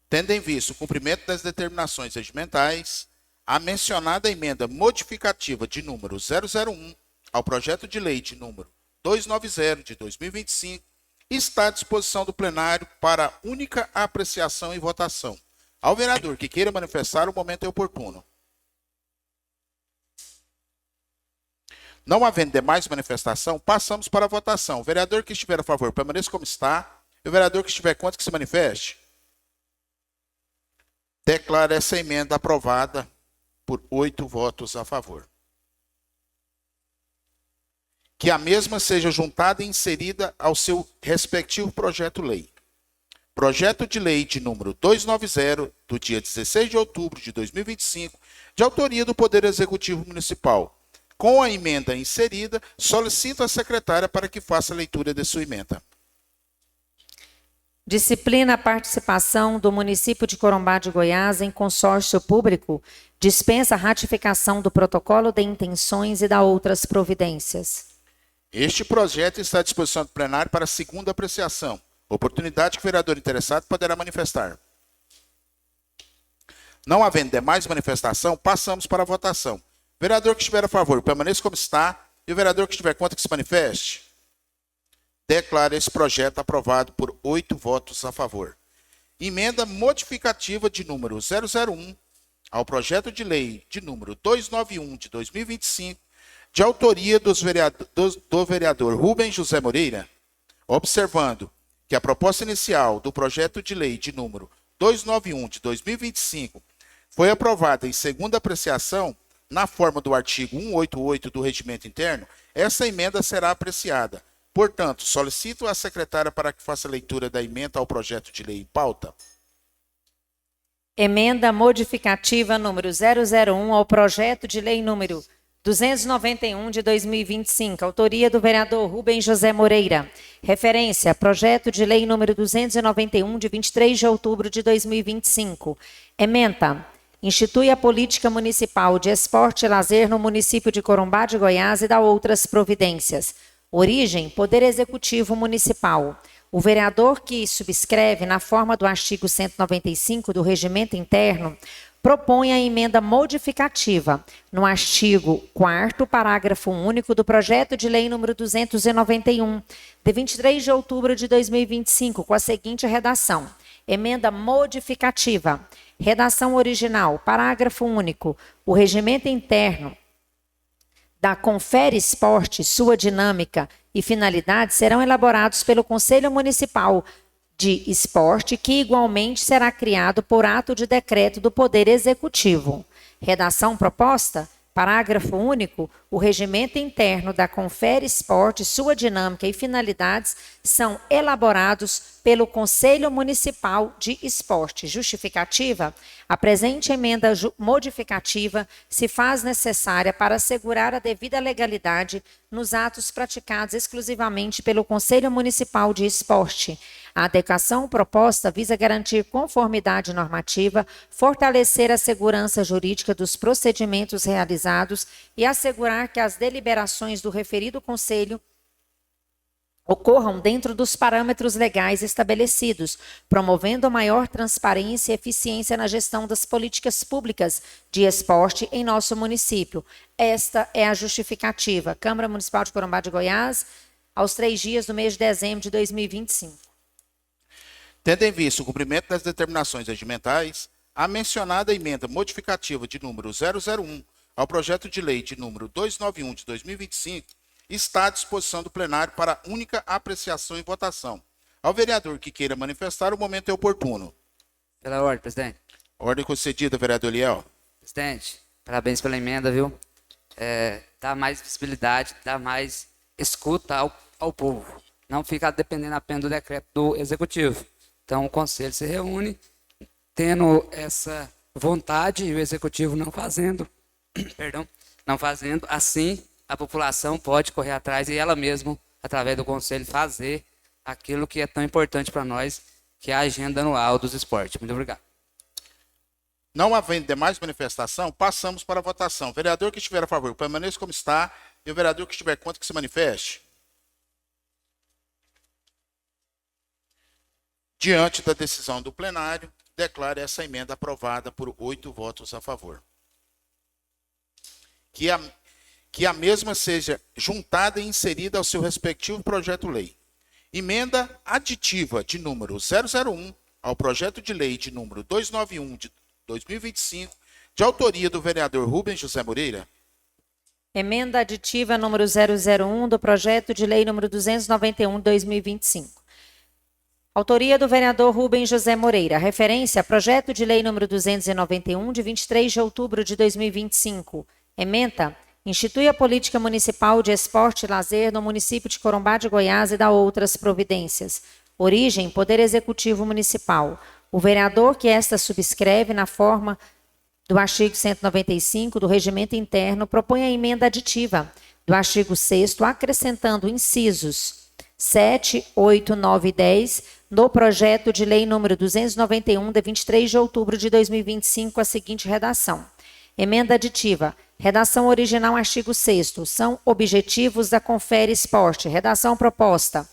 Tendo em vista o cumprimento das determinações regimentais, a mencionada emenda modificativa de número 001 ao projeto de lei de número 290 de 2025 está à disposição do plenário para única apreciação e votação. Ao vereador que queira manifestar, o momento é oportuno. Não havendo demais manifestação, passamos para a votação. O vereador que estiver a favor, permaneça como está. E o vereador que estiver contra, que se manifeste. Declaro essa emenda aprovada por 8 votos a favor. Que a mesma seja juntada e inserida ao seu respectivo projeto-lei. Projeto de lei de número 290, do dia 16 de outubro de 2025, de autoria do Poder Executivo Municipal. Com a emenda inserida, solicito a secretária para que faça a leitura de sua emenda. Disciplina a participação do município de Corumbá de Goiás em consórcio público, dispensa a ratificação do protocolo de intenções e da outras providências. Este projeto está à disposição do plenário para segunda apreciação. Oportunidade que o vereador interessado poderá manifestar. Não havendo demais manifestação, passamos para a votação. Vereador que estiver a favor, permaneça como está. E o vereador que estiver contra, que se manifeste. Declaro esse projeto aprovado por 8 votos a favor. Emenda modificativa de número 001 ao projeto de lei de número 291 de 2025, de autoria do vereador Rubens José Moreira, observando que a proposta inicial do projeto de lei de número 291 de 2025 foi aprovada em segunda apreciação na forma do artigo 188 do Regimento Interno, essa emenda será apreciada. Portanto, solicito à secretária para que faça a leitura da emenda ao projeto de lei em pauta. Emenda modificativa número 001 ao projeto de lei número 291 de 2025, autoria do vereador Rubens José Moreira. Referência, projeto de lei número 291 de 23 de outubro de 2025. Ementa, institui a política municipal de esporte e lazer no município de Corumbá de Goiás e dá outras providências. Origem, Poder Executivo Municipal. O vereador que subscreve, na forma do artigo 195 do Regimento Interno, propõe a emenda modificativa no artigo 4º, parágrafo único do projeto de lei número 291, de 23 de outubro de 2025, com a seguinte redação. Emenda modificativa. Redação original, parágrafo único. O regimento interno da Confere Esporte, sua dinâmica e finalidade serão elaborados pelo Conselho Municipal de Esporte, que igualmente será criado por ato de decreto do Poder Executivo. Redação proposta, parágrafo único, o regimento interno da Confere Esporte, sua dinâmica e finalidades são elaborados pelo Conselho Municipal de Esporte. Justificativa, a presente emenda modificativa se faz necessária para assegurar a devida legalidade nos atos praticados exclusivamente pelo Conselho Municipal de Esporte. A adequação proposta visa garantir conformidade normativa, fortalecer a segurança jurídica dos procedimentos realizados e assegurar que as deliberações do referido Conselho ocorram dentro dos parâmetros legais estabelecidos, promovendo maior transparência e eficiência na gestão das políticas públicas de esporte em nosso município. Esta é a justificativa. Câmara Municipal de Corumbá de Goiás, aos 3 dias do mês de dezembro de 2025. Tendo em vista o cumprimento das determinações regimentais, a mencionada emenda modificativa de número 001 ao projeto de lei de número 291 de 2025 está à disposição do plenário para única apreciação e votação. Ao vereador que queira manifestar, o momento é oportuno. Pela ordem, presidente. Ordem concedida, vereador Liel. Presidente, parabéns pela emenda, viu? Dá mais visibilidade, dá mais escuta ao povo. Não fica dependendo apenas do decreto do Executivo. Então, o Conselho se reúne, tendo essa vontade e o Executivo não fazendo, assim a população pode correr atrás e ela mesma, através do Conselho, fazer aquilo que é tão importante para nós, que é a agenda anual dos esportes. Muito obrigado. Não havendo demais manifestação, passamos para a votação. O vereador que estiver a favor, permaneça como está. E o vereador que estiver contra, que se manifeste. Diante da decisão do plenário, declaro essa emenda aprovada por 8 votos a favor. Que a mesma seja juntada e inserida ao seu respectivo projeto-lei. Emenda aditiva de número 001 ao projeto de lei de número 291 de 2025, de autoria do vereador Rubens José Moreira. Emenda aditiva número 001 do projeto de lei número 291 de 2025. Autoria do vereador Rubens José Moreira. Referência: projeto de lei número 291 de 23 de outubro de 2025. Ementa: institui a política municipal de esporte e lazer no município de Corumbá de Goiás e dá outras providências. Origem: Poder Executivo Municipal. O vereador que esta subscreve na forma do artigo 195 do Regimento Interno propõe a emenda aditiva do artigo 6º, acrescentando incisos 7, 8, 9 e 10 no projeto de lei número 291 de 23 de outubro de 2025, a seguinte redação. Emenda aditiva. Redação original, artigo 6º. São objetivos da Confere Esporte. Redação proposta.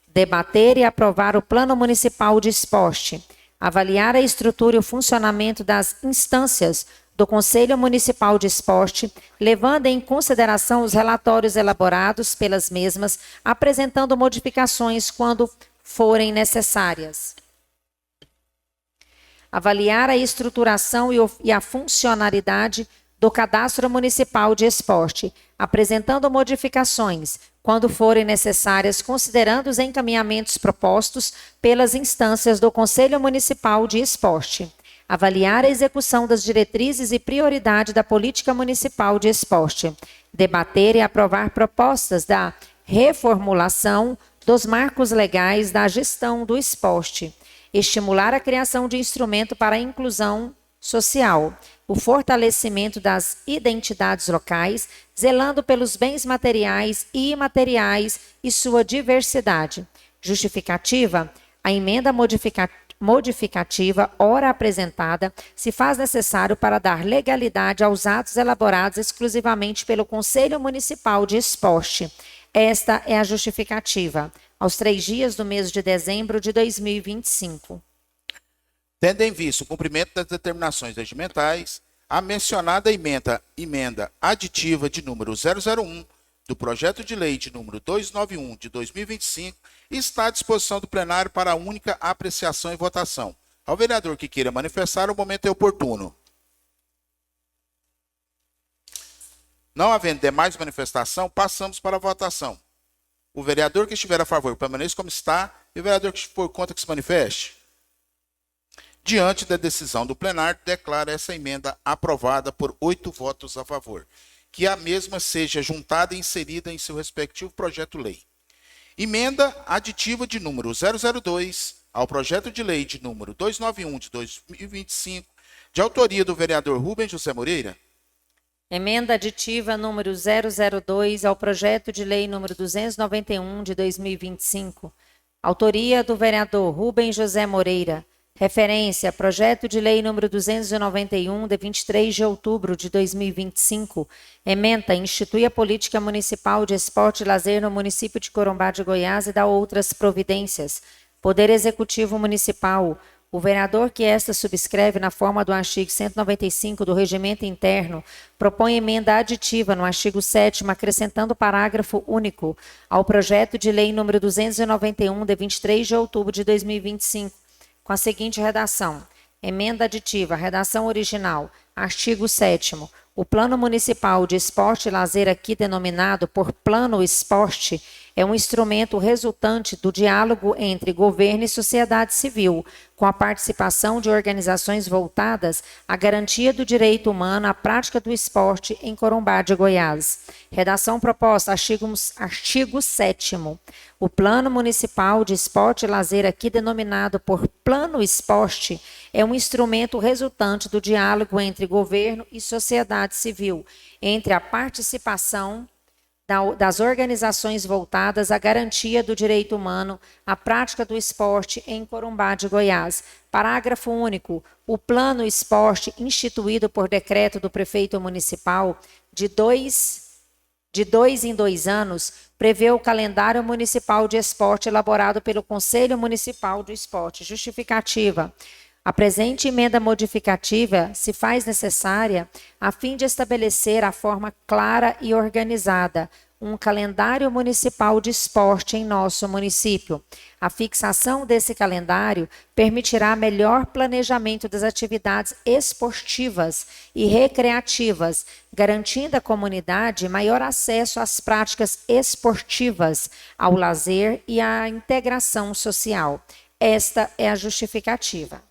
Debater e aprovar o Plano Municipal de Esporte. Avaliar a estrutura e o funcionamento das instâncias do Conselho Municipal de Esporte, levando em consideração os relatórios elaborados pelas mesmas, apresentando modificações quando forem necessárias. Avaliar a estruturação e a funcionalidade do Cadastro Municipal de Esporte, apresentando modificações quando forem necessárias, considerando os encaminhamentos propostos pelas instâncias do Conselho Municipal de Esporte. Avaliar a execução das diretrizes e prioridade da política municipal de esporte. Debater e aprovar propostas da reformulação dos marcos legais da gestão do esporte. Estimular a criação de instrumento para a inclusão social. O fortalecimento das identidades locais, zelando pelos bens materiais e imateriais e sua diversidade. Justificativa: a emenda modificativa, ora apresentada, se faz necessário para dar legalidade aos atos elaborados exclusivamente pelo Conselho Municipal de Esporte. Esta é a justificativa, aos 3 dias do mês de dezembro de 2025. Tendo em vista o cumprimento das determinações regimentais, a mencionada emenda aditiva de número 001 do projeto de lei de número 291 de 2025 está à disposição do plenário para a única apreciação e votação. Ao vereador que queira manifestar, o momento é oportuno. Não havendo demais manifestação, passamos para a votação. O vereador que estiver a favor permaneça como está e o vereador que for contra que se manifeste. Diante da decisão do plenário, declaro essa emenda aprovada por 8 votos a favor. Que a mesma seja juntada e inserida em seu respectivo projeto-lei. Emenda aditiva de número 002 ao projeto de lei de número 291 de 2025, de autoria do vereador Rubens José Moreira. Emenda aditiva número 002 ao projeto de lei número 291 de 2025. Autoria do vereador Rubens José Moreira. Referência: projeto de lei número 291 de 23 de outubro de 2025. Ementa: institui a política municipal de esporte e lazer no município de Corumbá de Goiás e dá outras providências. Poder Executivo Municipal. O vereador que esta subscreve na forma do artigo 195 do Regimento Interno propõe emenda aditiva no artigo 7º, acrescentando parágrafo único ao projeto de lei número 291 de 23 de outubro de 2025, com a seguinte redação. Emenda aditiva, redação original, artigo 7º. O Plano Municipal de Esporte e Lazer, aqui denominado por Plano Esporte, é um instrumento resultante do diálogo entre governo e sociedade civil, com a participação de organizações voltadas à garantia do direito humano à prática do esporte em Corumbá de Goiás. Redação proposta, artigo 7º. O Plano Municipal de Esporte e Lazer, aqui denominado por Plano Esporte, é um instrumento resultante do diálogo entre governo e sociedade civil, entre a participação das organizações voltadas à garantia do direito humano à prática do esporte em Corumbá de Goiás. Parágrafo único. O Plano Esporte, instituído por decreto do prefeito municipal de dois em 2 anos, prevê o calendário municipal de esporte elaborado pelo Conselho Municipal do Esporte. Justificativa. A presente emenda modificativa se faz necessária a fim de estabelecer a forma clara e organizada, um calendário municipal de esporte em nosso município. A fixação desse calendário permitirá melhor planejamento das atividades esportivas e recreativas, garantindo à comunidade maior acesso às práticas esportivas, ao lazer e à integração social. Esta é a justificativa.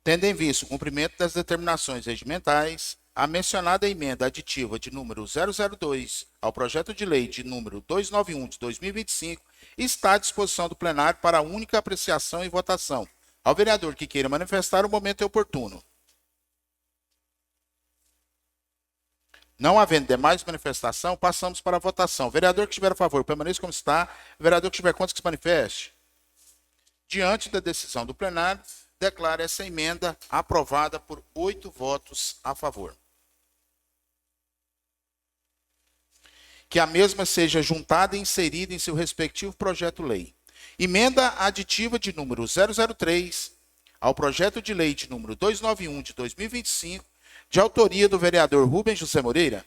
Tendo em vista o cumprimento das determinações regimentais, a mencionada emenda aditiva de número 002 ao projeto de lei de número 291 de 2025 está à disposição do plenário para única apreciação e votação. Ao vereador que queira manifestar, o momento é oportuno. Não havendo demais manifestação, passamos para a votação. Vereador que estiver a favor, permaneça como está. Vereador que estiver contra, que se manifeste. Diante da decisão do plenário, declaro essa emenda aprovada por 8 votos a favor. Que a mesma seja juntada e inserida em seu respectivo projeto-lei. Emenda aditiva de número 003 ao projeto de lei de número 291 de 2025, de autoria do vereador Rubens José Moreira.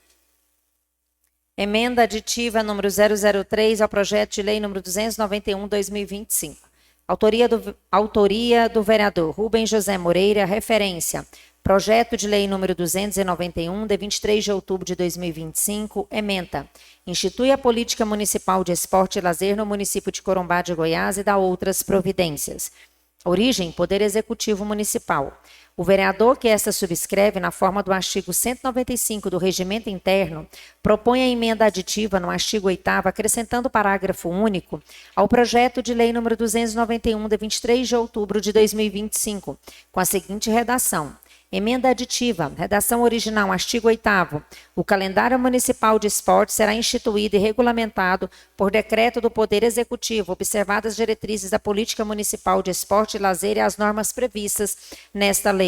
Emenda aditiva número 003 ao projeto de lei número 291/2025. Autoria do vereador Rubens José Moreira. Referência: projeto de lei número 291, de 23 de outubro de 2025. Ementa: institui a política municipal de esporte e lazer no município de Corumbá de Goiás e dá outras providências. Origem: Poder Executivo Municipal. O vereador que esta subscreve na forma do artigo 195 do Regimento Interno propõe a emenda aditiva no artigo 8º, acrescentando o parágrafo único ao projeto de lei número 291, de 23 de outubro de 2025, com a seguinte redação: emenda aditiva, redação original, artigo 8º. O calendário municipal de esporte será instituído e regulamentado por decreto do Poder Executivo, observadas as diretrizes da política municipal de esporte e lazer e as normas previstas nesta lei.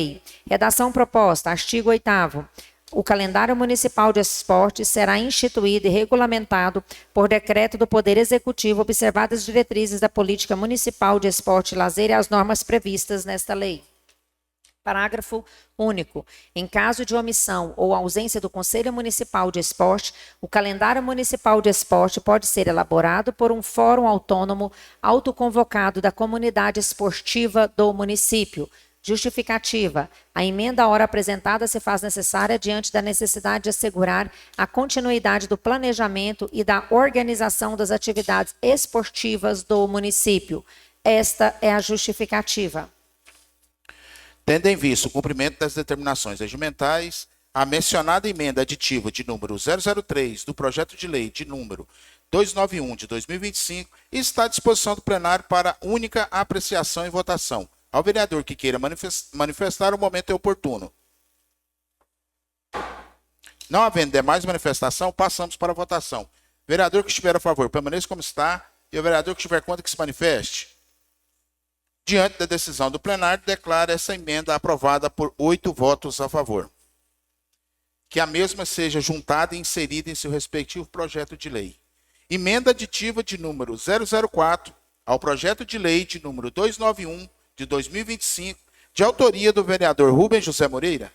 Redação proposta, artigo 8º. O calendário municipal de esporte será instituído e regulamentado por decreto do Poder Executivo, observadas as diretrizes da política municipal de esporte e lazer e as normas previstas nesta lei. Parágrafo único. Em caso de omissão ou ausência do Conselho Municipal de Esporte, o calendário municipal de esporte pode ser elaborado por um fórum autônomo autoconvocado da comunidade esportiva do município. Justificativa: a emenda à hora apresentada se faz necessária diante da necessidade de assegurar a continuidade do planejamento e da organização das atividades esportivas do município. Esta é a justificativa. Tendo em vista o cumprimento das determinações regimentais, a mencionada emenda aditiva de número 003 do projeto de lei de número 291 de 2025 está à disposição do plenário para única apreciação e votação. Ao vereador que queira manifestar, o momento é oportuno. Não havendo demais manifestação, passamos para a votação. Vereador que estiver a favor, permaneça como está. E o vereador que estiver contra, que se manifeste. Diante da decisão do plenário, declaro essa emenda aprovada por 8 votos a favor. Que a mesma seja juntada e inserida em seu respectivo projeto de lei. Emenda aditiva de número 004 ao projeto de lei de número 291 de 2025, de autoria do vereador Rubens José Moreira.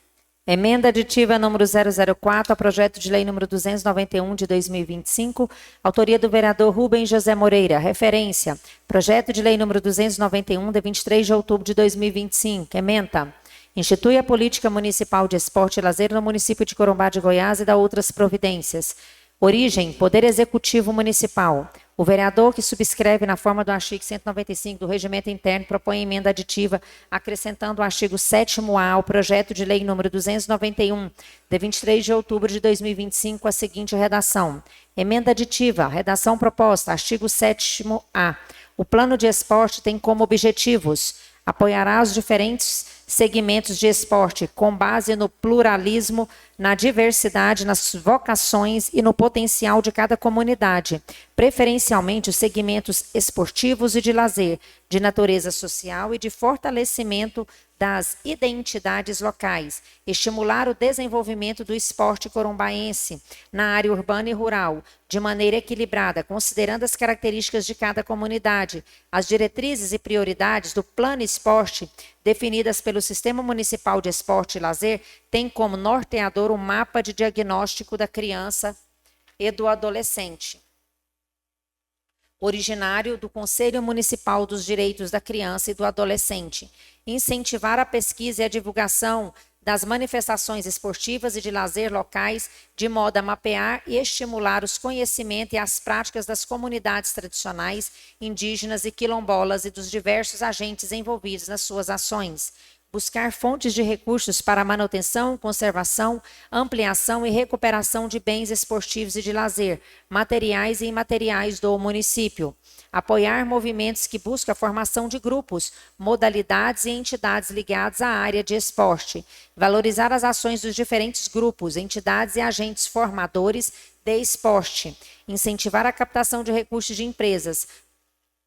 Emenda aditiva número 004 ao projeto de lei número 291 de 2025, autoria do vereador Rubens José Moreira. Referência: projeto de lei número 291 de 23 de outubro de 2025. Ementa: institui a política municipal de esporte e lazer no município de Corumbá de Goiás e dá outras providências. Origem: Poder Executivo Municipal. O vereador que subscreve na forma do artigo 195 do Regimento Interno propõe emenda aditiva, acrescentando o artigo 7º-A ao projeto de lei número 291, de 23 de outubro de 2025, a seguinte redação: emenda aditiva, redação proposta, artigo 7º-A. O plano de esporte tem como objetivos: apoiará os diferentes segmentos de esporte com base no pluralismo, na diversidade, nas vocações e no potencial de cada comunidade, preferencialmente os segmentos esportivos e de lazer, de natureza social e de fortalecimento das identidades locais, estimular o desenvolvimento do esporte corumbaense na área urbana e rural, de maneira equilibrada, considerando as características de cada comunidade, as diretrizes e prioridades do Plano Esporte, definidas pelo Sistema Municipal de Esporte e Lazer, têm como norteador o mapa de diagnóstico da criança e do Adolescente, originário do Conselho Municipal dos Direitos da Criança e do Adolescente, incentivar a pesquisa e a divulgação das manifestações esportivas e de lazer locais, de modo a mapear e estimular os conhecimentos e as práticas das comunidades tradicionais, indígenas e quilombolas e dos diversos agentes envolvidos nas suas ações. Buscar fontes de recursos para a manutenção, conservação, ampliação e recuperação de bens esportivos e de lazer, materiais e imateriais do município. Apoiar movimentos que buscam a formação de grupos, modalidades e entidades ligadas à área de esporte. Valorizar as ações dos diferentes grupos, entidades e agentes formadores de esporte. Incentivar a captação de recursos de empresas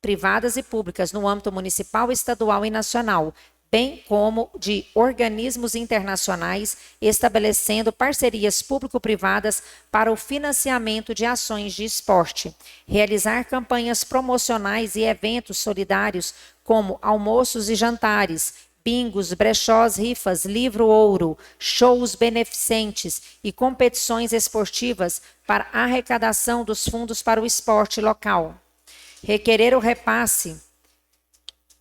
privadas e públicas no âmbito municipal, estadual e nacional, bem como de organismos internacionais, estabelecendo parcerias público-privadas para o financiamento de ações de esporte. Realizar campanhas promocionais e eventos solidários, como almoços e jantares, bingos, brechós, rifas, livro-ouro, shows beneficentes e competições esportivas para arrecadação dos fundos para o esporte local. Requerer o repasse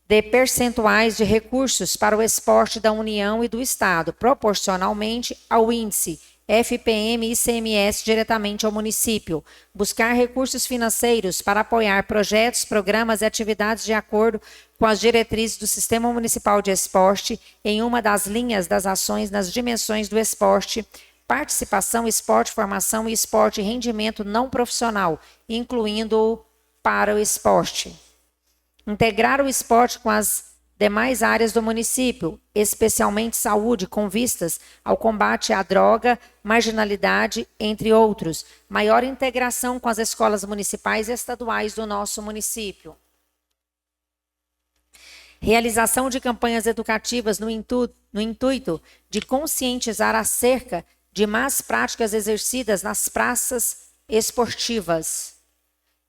de percentuais de recursos para o esporte da União e do Estado, proporcionalmente ao índice FPM e ICMS diretamente ao município. Buscar recursos financeiros para apoiar projetos, programas e atividades de acordo com as diretrizes do Sistema Municipal de Esporte em uma das linhas das ações nas dimensões do esporte, participação, esporte, formação e esporte e rendimento não profissional, incluindo-o para o esporte. Integrar o esporte com as demais áreas do município, especialmente saúde, com vistas ao combate à droga, marginalidade, entre outros. Maior integração com as escolas municipais e estaduais do nosso município. Realização de campanhas educativas no intuito de conscientizar acerca de más práticas exercidas nas praças esportivas.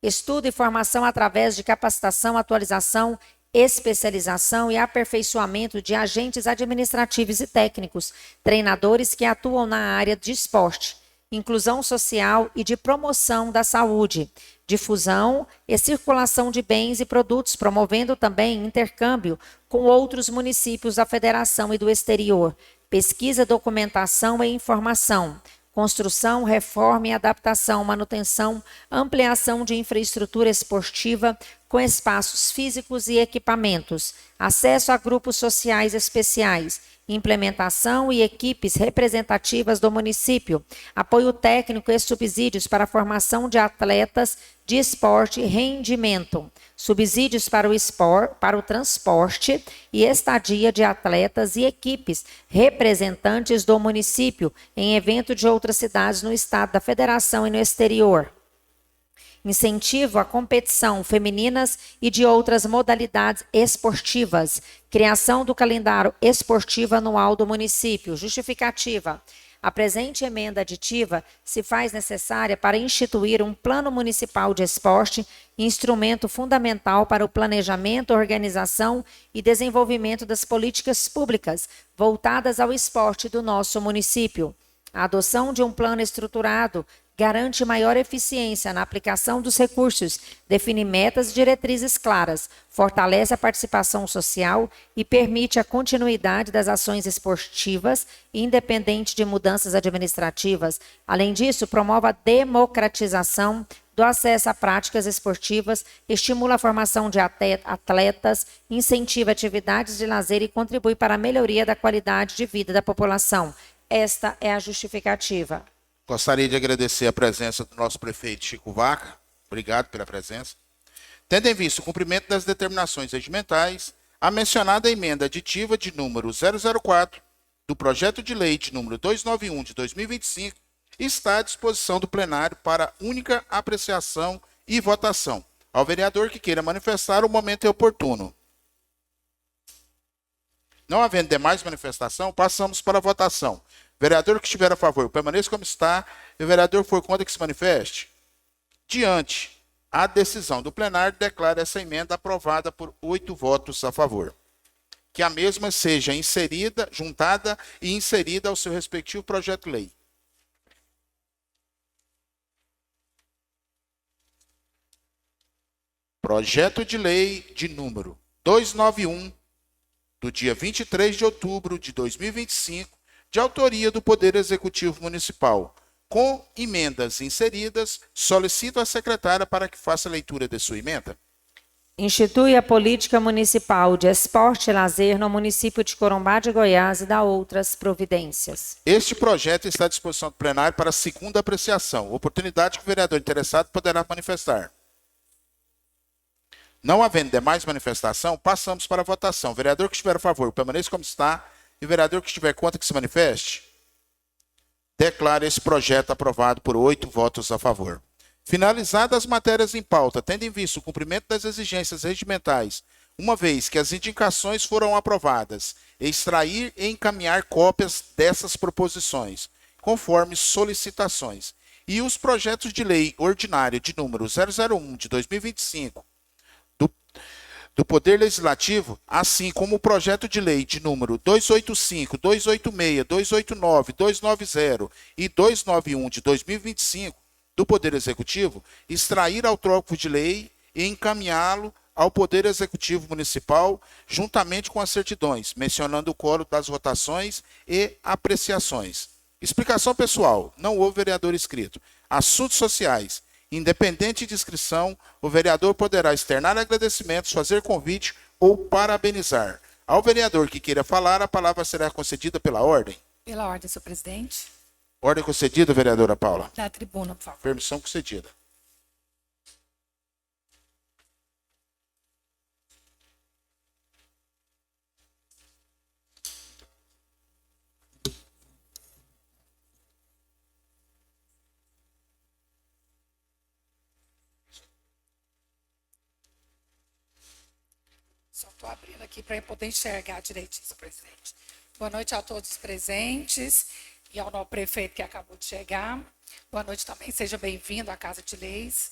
Estudo e formação através de capacitação, atualização, especialização e aperfeiçoamento de agentes administrativos e técnicos, treinadores que atuam na área de esporte, inclusão social e de promoção da saúde, difusão e circulação de bens e produtos, promovendo também intercâmbio com outros municípios da federação e do exterior, pesquisa, documentação e informação, construção, reforma e adaptação, manutenção, ampliação de infraestrutura esportiva com espaços físicos e equipamentos, acesso a grupos sociais especiais, implementação e equipes representativas do município, apoio técnico e subsídios para a formação de atletas de esporte e rendimento, subsídios para o transporte e estadia de atletas e equipes representantes do município em evento de outras cidades no estado da federação e no exterior. Incentivo à competição femininas e de outras modalidades esportivas. Criação do calendário esportivo anual do município. Justificativa. A presente emenda aditiva se faz necessária para instituir um plano municipal de esporte, instrumento fundamental para o planejamento, organização e desenvolvimento das políticas públicas voltadas ao esporte do nosso município. A adoção de um plano estruturado garante maior eficiência na aplicação dos recursos, define metas e diretrizes claras, fortalece a participação social e permite a continuidade das ações esportivas, independente de mudanças administrativas. Além disso, promove a democratização do acesso a práticas esportivas, estimula a formação de atletas, incentiva atividades de lazer e contribui para a melhoria da qualidade de vida da população. Esta é a justificativa. Gostaria de agradecer a presença do nosso prefeito Chico Vaca. Obrigado pela presença. Tendo em vista o cumprimento das determinações regimentais, a mencionada emenda aditiva de número 004 do projeto de lei de número 291 de 2025 está à disposição do plenário para única apreciação e votação. Ao vereador que queira manifestar, o momento é oportuno. Não havendo demais manifestação, passamos para a votação. Vereador que estiver a favor, permaneça como está. E o vereador for contra, que se manifeste. Diante a decisão do plenário, declara essa emenda aprovada por 8 votos a favor. Que a mesma seja inserida, juntada e inserida ao seu respectivo projeto de lei. projeto de lei de número 291, do dia 23 de outubro de 2025, de autoria do Poder Executivo Municipal, com emendas inseridas, solicito à secretária para que faça a leitura de sua emenda. Institui a política municipal de esporte e lazer no município de Corumbá de Goiás e dá outras providências. Este projeto está à disposição do plenário para segunda apreciação, oportunidade que o vereador interessado poderá manifestar. Não havendo demais manifestação, passamos para a votação. O vereador que estiver a favor, permaneça como está, e o vereador que estiver contra, que se manifeste. Declaro esse projeto aprovado por 8 votos a favor. Finalizadas as matérias em pauta, tendo em vista o cumprimento das exigências regimentais, uma vez que as indicações foram aprovadas, extrair e encaminhar cópias dessas proposições, conforme solicitações, e os projetos de lei ordinário de número 001 de 2025 do Poder Legislativo, assim como o projeto de lei de número 285, 286, 289, 290 e 291 de 2025, do Poder Executivo, extrair ao troco de lei e encaminhá-lo ao Poder Executivo Municipal, juntamente com as certidões, mencionando o quórum das votações e apreciações. Explicação pessoal, não houve vereador inscrito. Assuntos sociais, independente de inscrição, o vereador poderá externar agradecimentos, fazer convite ou parabenizar. Ao vereador que queira falar, a palavra será concedida pela ordem. Pela ordem, senhor presidente. Ordem concedida, vereadora Paula. Da tribuna, por favor. Permissão concedida. Só estou abrindo aqui para eu poder enxergar direitinho, senhor presidente. Boa noite a todos os presentes e ao novo prefeito que acabou de chegar. Boa noite também, seja bem-vindo à Casa de Leis.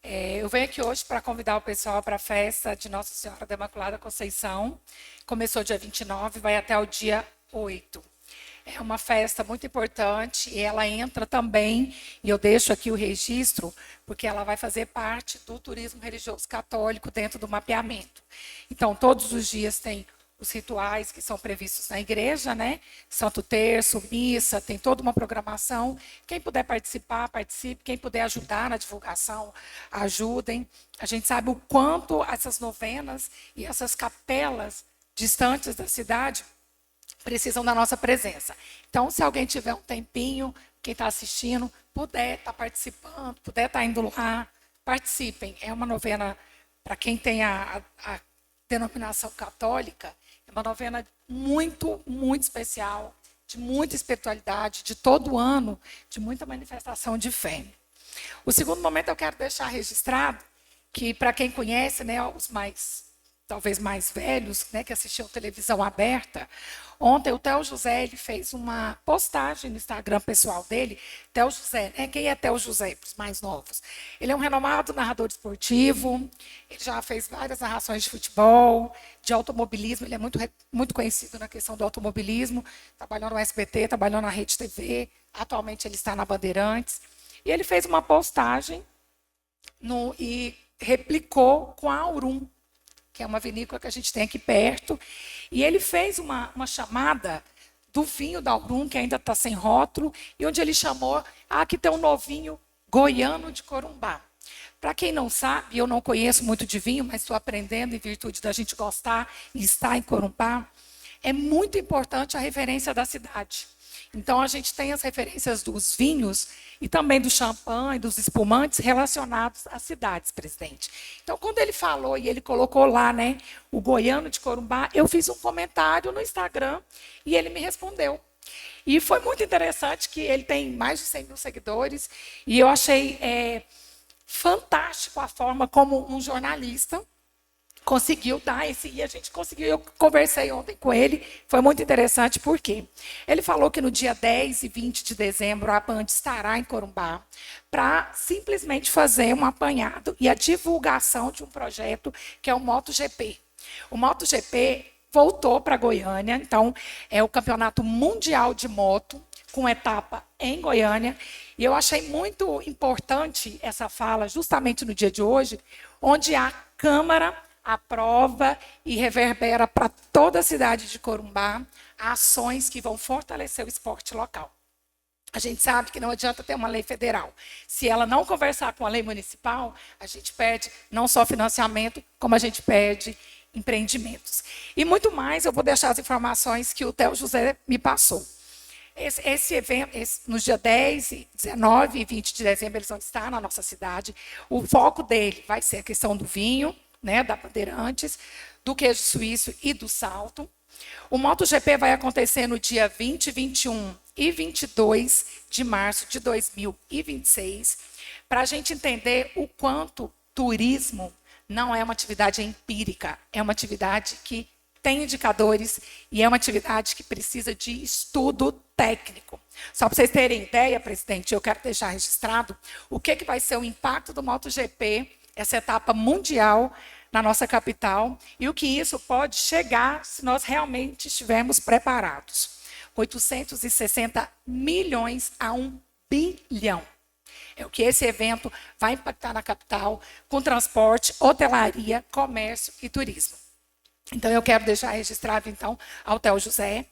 Eu venho aqui hoje para convidar o pessoal para a festa de Nossa Senhora da Imaculada Conceição. Começou dia 29, vai até o dia 8. É uma festa muito importante e ela entra também, e eu deixo aqui o registro, porque ela vai fazer parte do turismo religioso católico dentro do mapeamento. Então, todos os dias tem os rituais que são previstos na igreja, né? Santo Terço, missa, tem toda uma programação. Quem puder participar, participe. Quem puder ajudar na divulgação, ajudem. A gente sabe o quanto essas novenas e essas capelas distantes da cidade precisam da nossa presença. Então, se alguém tiver um tempinho, quem está assistindo, puder estar participando, puder estar indo lá, participem. É uma novena, para quem tem a denominação católica, é uma novena muito, muito especial, de muita espiritualidade, de todo ano, de muita manifestação de fé. O segundo momento eu quero deixar registrado que, para quem conhece, né, os talvez mais velhos, né, que assistiam televisão aberta, ontem o Theo José ele fez uma postagem no Instagram pessoal dele. Theo José, né? Quem é Theo José, para os mais novos? Ele é um renomado narrador esportivo, ele já fez várias narrações de futebol, de automobilismo, ele é muito conhecido na questão do automobilismo, trabalhou no SBT, trabalhou na Rede TV, atualmente ele está na Bandeirantes, e ele fez uma postagem e replicou com a Aurum, que é uma vinícola que a gente tem aqui perto, e ele fez uma chamada do vinho da Aurum, que ainda está sem rótulo, e onde ele chamou, aqui tem um novinho goiano de Corumbá. Para quem não sabe, eu não conheço muito de vinho, mas estou aprendendo em virtude da gente gostar e estar em Corumbá, é muito importante a referência da cidade. Então, a gente tem as referências dos vinhos e também do champanhe, dos espumantes relacionados às cidades, presidente. Então, quando ele falou e ele colocou lá, né, o goiano de Corumbá, eu fiz um comentário no Instagram e ele me respondeu. E foi muito interessante que ele tem mais de 100 mil seguidores e eu achei fantástico a forma como um jornalista conseguiu dar e a gente conseguiu, eu conversei ontem com ele, foi muito interessante, porque ele falou que no dia 10 e 20 de dezembro a Band estará em Corumbá para simplesmente fazer um apanhado e a divulgação de um projeto que é o MotoGP. O MotoGP voltou para Goiânia, então é o campeonato mundial de moto, com etapa em Goiânia, e eu achei muito importante essa fala, justamente no dia de hoje, onde há Câmara aprova e reverbera para toda a cidade de Corumbá ações que vão fortalecer o esporte local. A gente sabe que não adianta ter uma lei federal. Se ela não conversar com a lei municipal, a gente perde não só financiamento, como a gente perde empreendimentos. E muito mais, eu vou deixar as informações que o Theo José me passou. Esse evento, nos dias 10, 19 e 20 de dezembro, eles vão estar na nossa cidade. O foco dele vai ser a questão do vinho, né, da Bandeirantes, do queijo suíço e do salto. O MotoGP vai acontecer no dia 20, 21 e 22 de março de 2026, para a gente entender o quanto turismo não é uma atividade empírica, é uma atividade que tem indicadores e é uma atividade que precisa de estudo técnico. Só para vocês terem ideia, presidente, eu quero deixar registrado o que vai ser o impacto do MotoGP, essa etapa mundial na nossa capital, e o que isso pode chegar se nós realmente estivermos preparados. 860 milhões a 1 bilhão. É o que esse evento vai impactar na capital, com transporte, hotelaria, comércio e turismo. Então, eu quero deixar registrado, então, ao Theo José,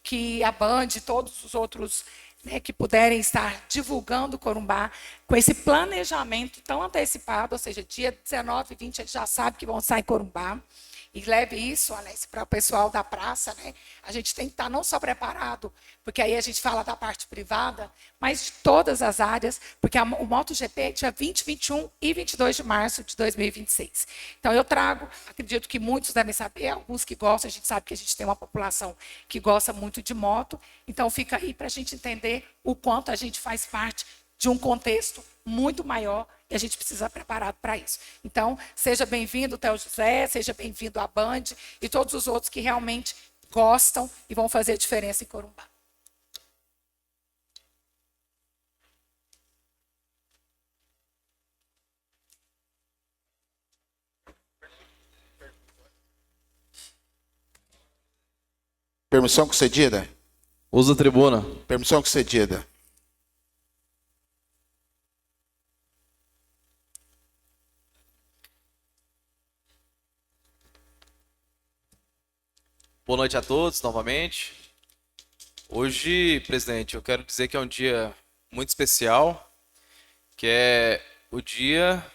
que a Band e todos os outros, né, que puderem estar divulgando Corumbá com esse planejamento tão antecipado, ou seja, dia 19 e 20, eles já sabem que vão estar em Corumbá, e leve isso, Alex, para o pessoal da praça, né? A gente tem que estar não só preparado, porque aí a gente fala da parte privada, mas de todas as áreas, porque o MotoGP é dia 20, 21 e 22 de março de 2026. Então, eu trago, acredito que muitos devem saber, alguns que gostam, a gente sabe que a gente tem uma população que gosta muito de moto, então fica aí para a gente entender o quanto a gente faz parte de um contexto muito maior e a gente precisa estar preparado para isso. Então, seja bem-vindo, Theo José, seja bem-vindo à Band e todos os outros que realmente gostam e vão fazer a diferença em Corumbá. Permissão concedida? Usa a tribuna. Permissão concedida. Boa noite a todos, novamente. Hoje, presidente, eu quero dizer que é um dia muito especial, que é o dia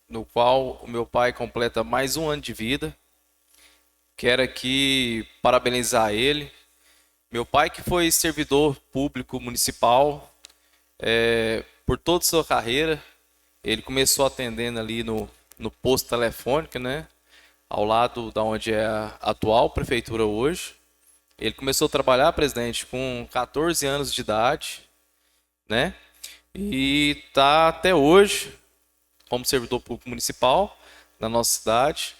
no qual o meu pai completa mais um ano de vida. Quero aqui parabenizar ele. Meu pai, que foi servidor público municipal por toda a sua carreira, ele começou atendendo ali no posto telefônico, né? Ao lado da onde é a atual prefeitura hoje. Ele começou a trabalhar, presidente, com 14 anos de idade, né? E está até hoje como servidor público municipal na nossa cidade.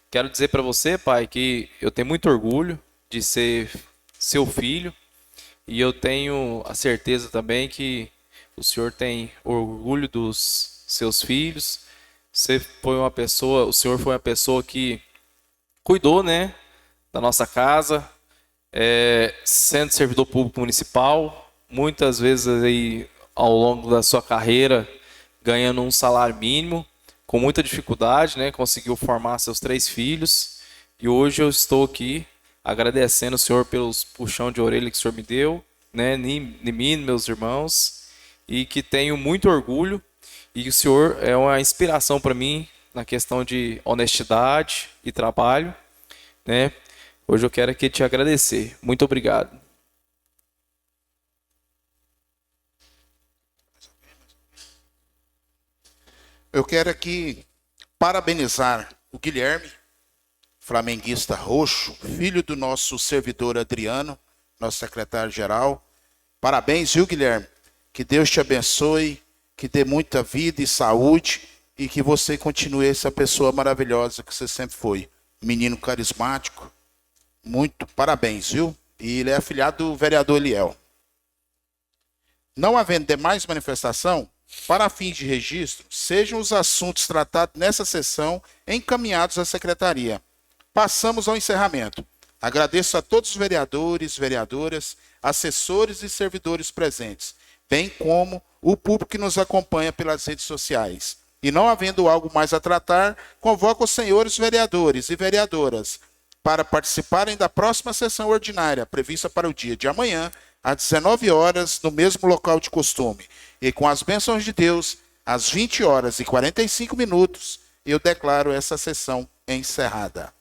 Quero dizer para você, pai, que eu tenho muito orgulho de ser seu filho e eu tenho a certeza também que o senhor tem orgulho dos seus filhos. O senhor foi uma pessoa que cuidou, né, da nossa casa, sendo servidor público municipal, muitas vezes aí ao longo da sua carreira ganhando um salário mínimo, com muita dificuldade, né, conseguiu formar seus 3 filhos e hoje eu estou aqui agradecendo o senhor pelos puxão de orelha que o senhor me deu, né, em mim, meus irmãos, e que tenho muito orgulho. E o senhor é uma inspiração para mim na questão de honestidade e trabalho, né? Hoje eu quero aqui te agradecer. Muito obrigado. Eu quero aqui parabenizar o Guilherme, flamenguista roxo, filho do nosso servidor Adriano, nosso secretário-geral. Parabéns, viu, Guilherme? Que Deus te abençoe, que dê muita vida e saúde e que você continue essa pessoa maravilhosa que você sempre foi. Menino carismático. Muito parabéns, viu? E ele é afilhado do vereador Eliel. Não havendo demais manifestação, para fins de registro, sejam os assuntos tratados nessa sessão encaminhados à secretaria. Passamos ao encerramento. Agradeço a todos os vereadores, vereadoras, assessores e servidores presentes, bem como o público que nos acompanha pelas redes sociais. E não havendo algo mais a tratar, convoco os senhores vereadores e vereadoras para participarem da próxima sessão ordinária, prevista para o dia de amanhã, às 19 horas, no mesmo local de costume. E com as bênçãos de Deus, às 20 horas e 45 minutos, eu declaro essa sessão encerrada.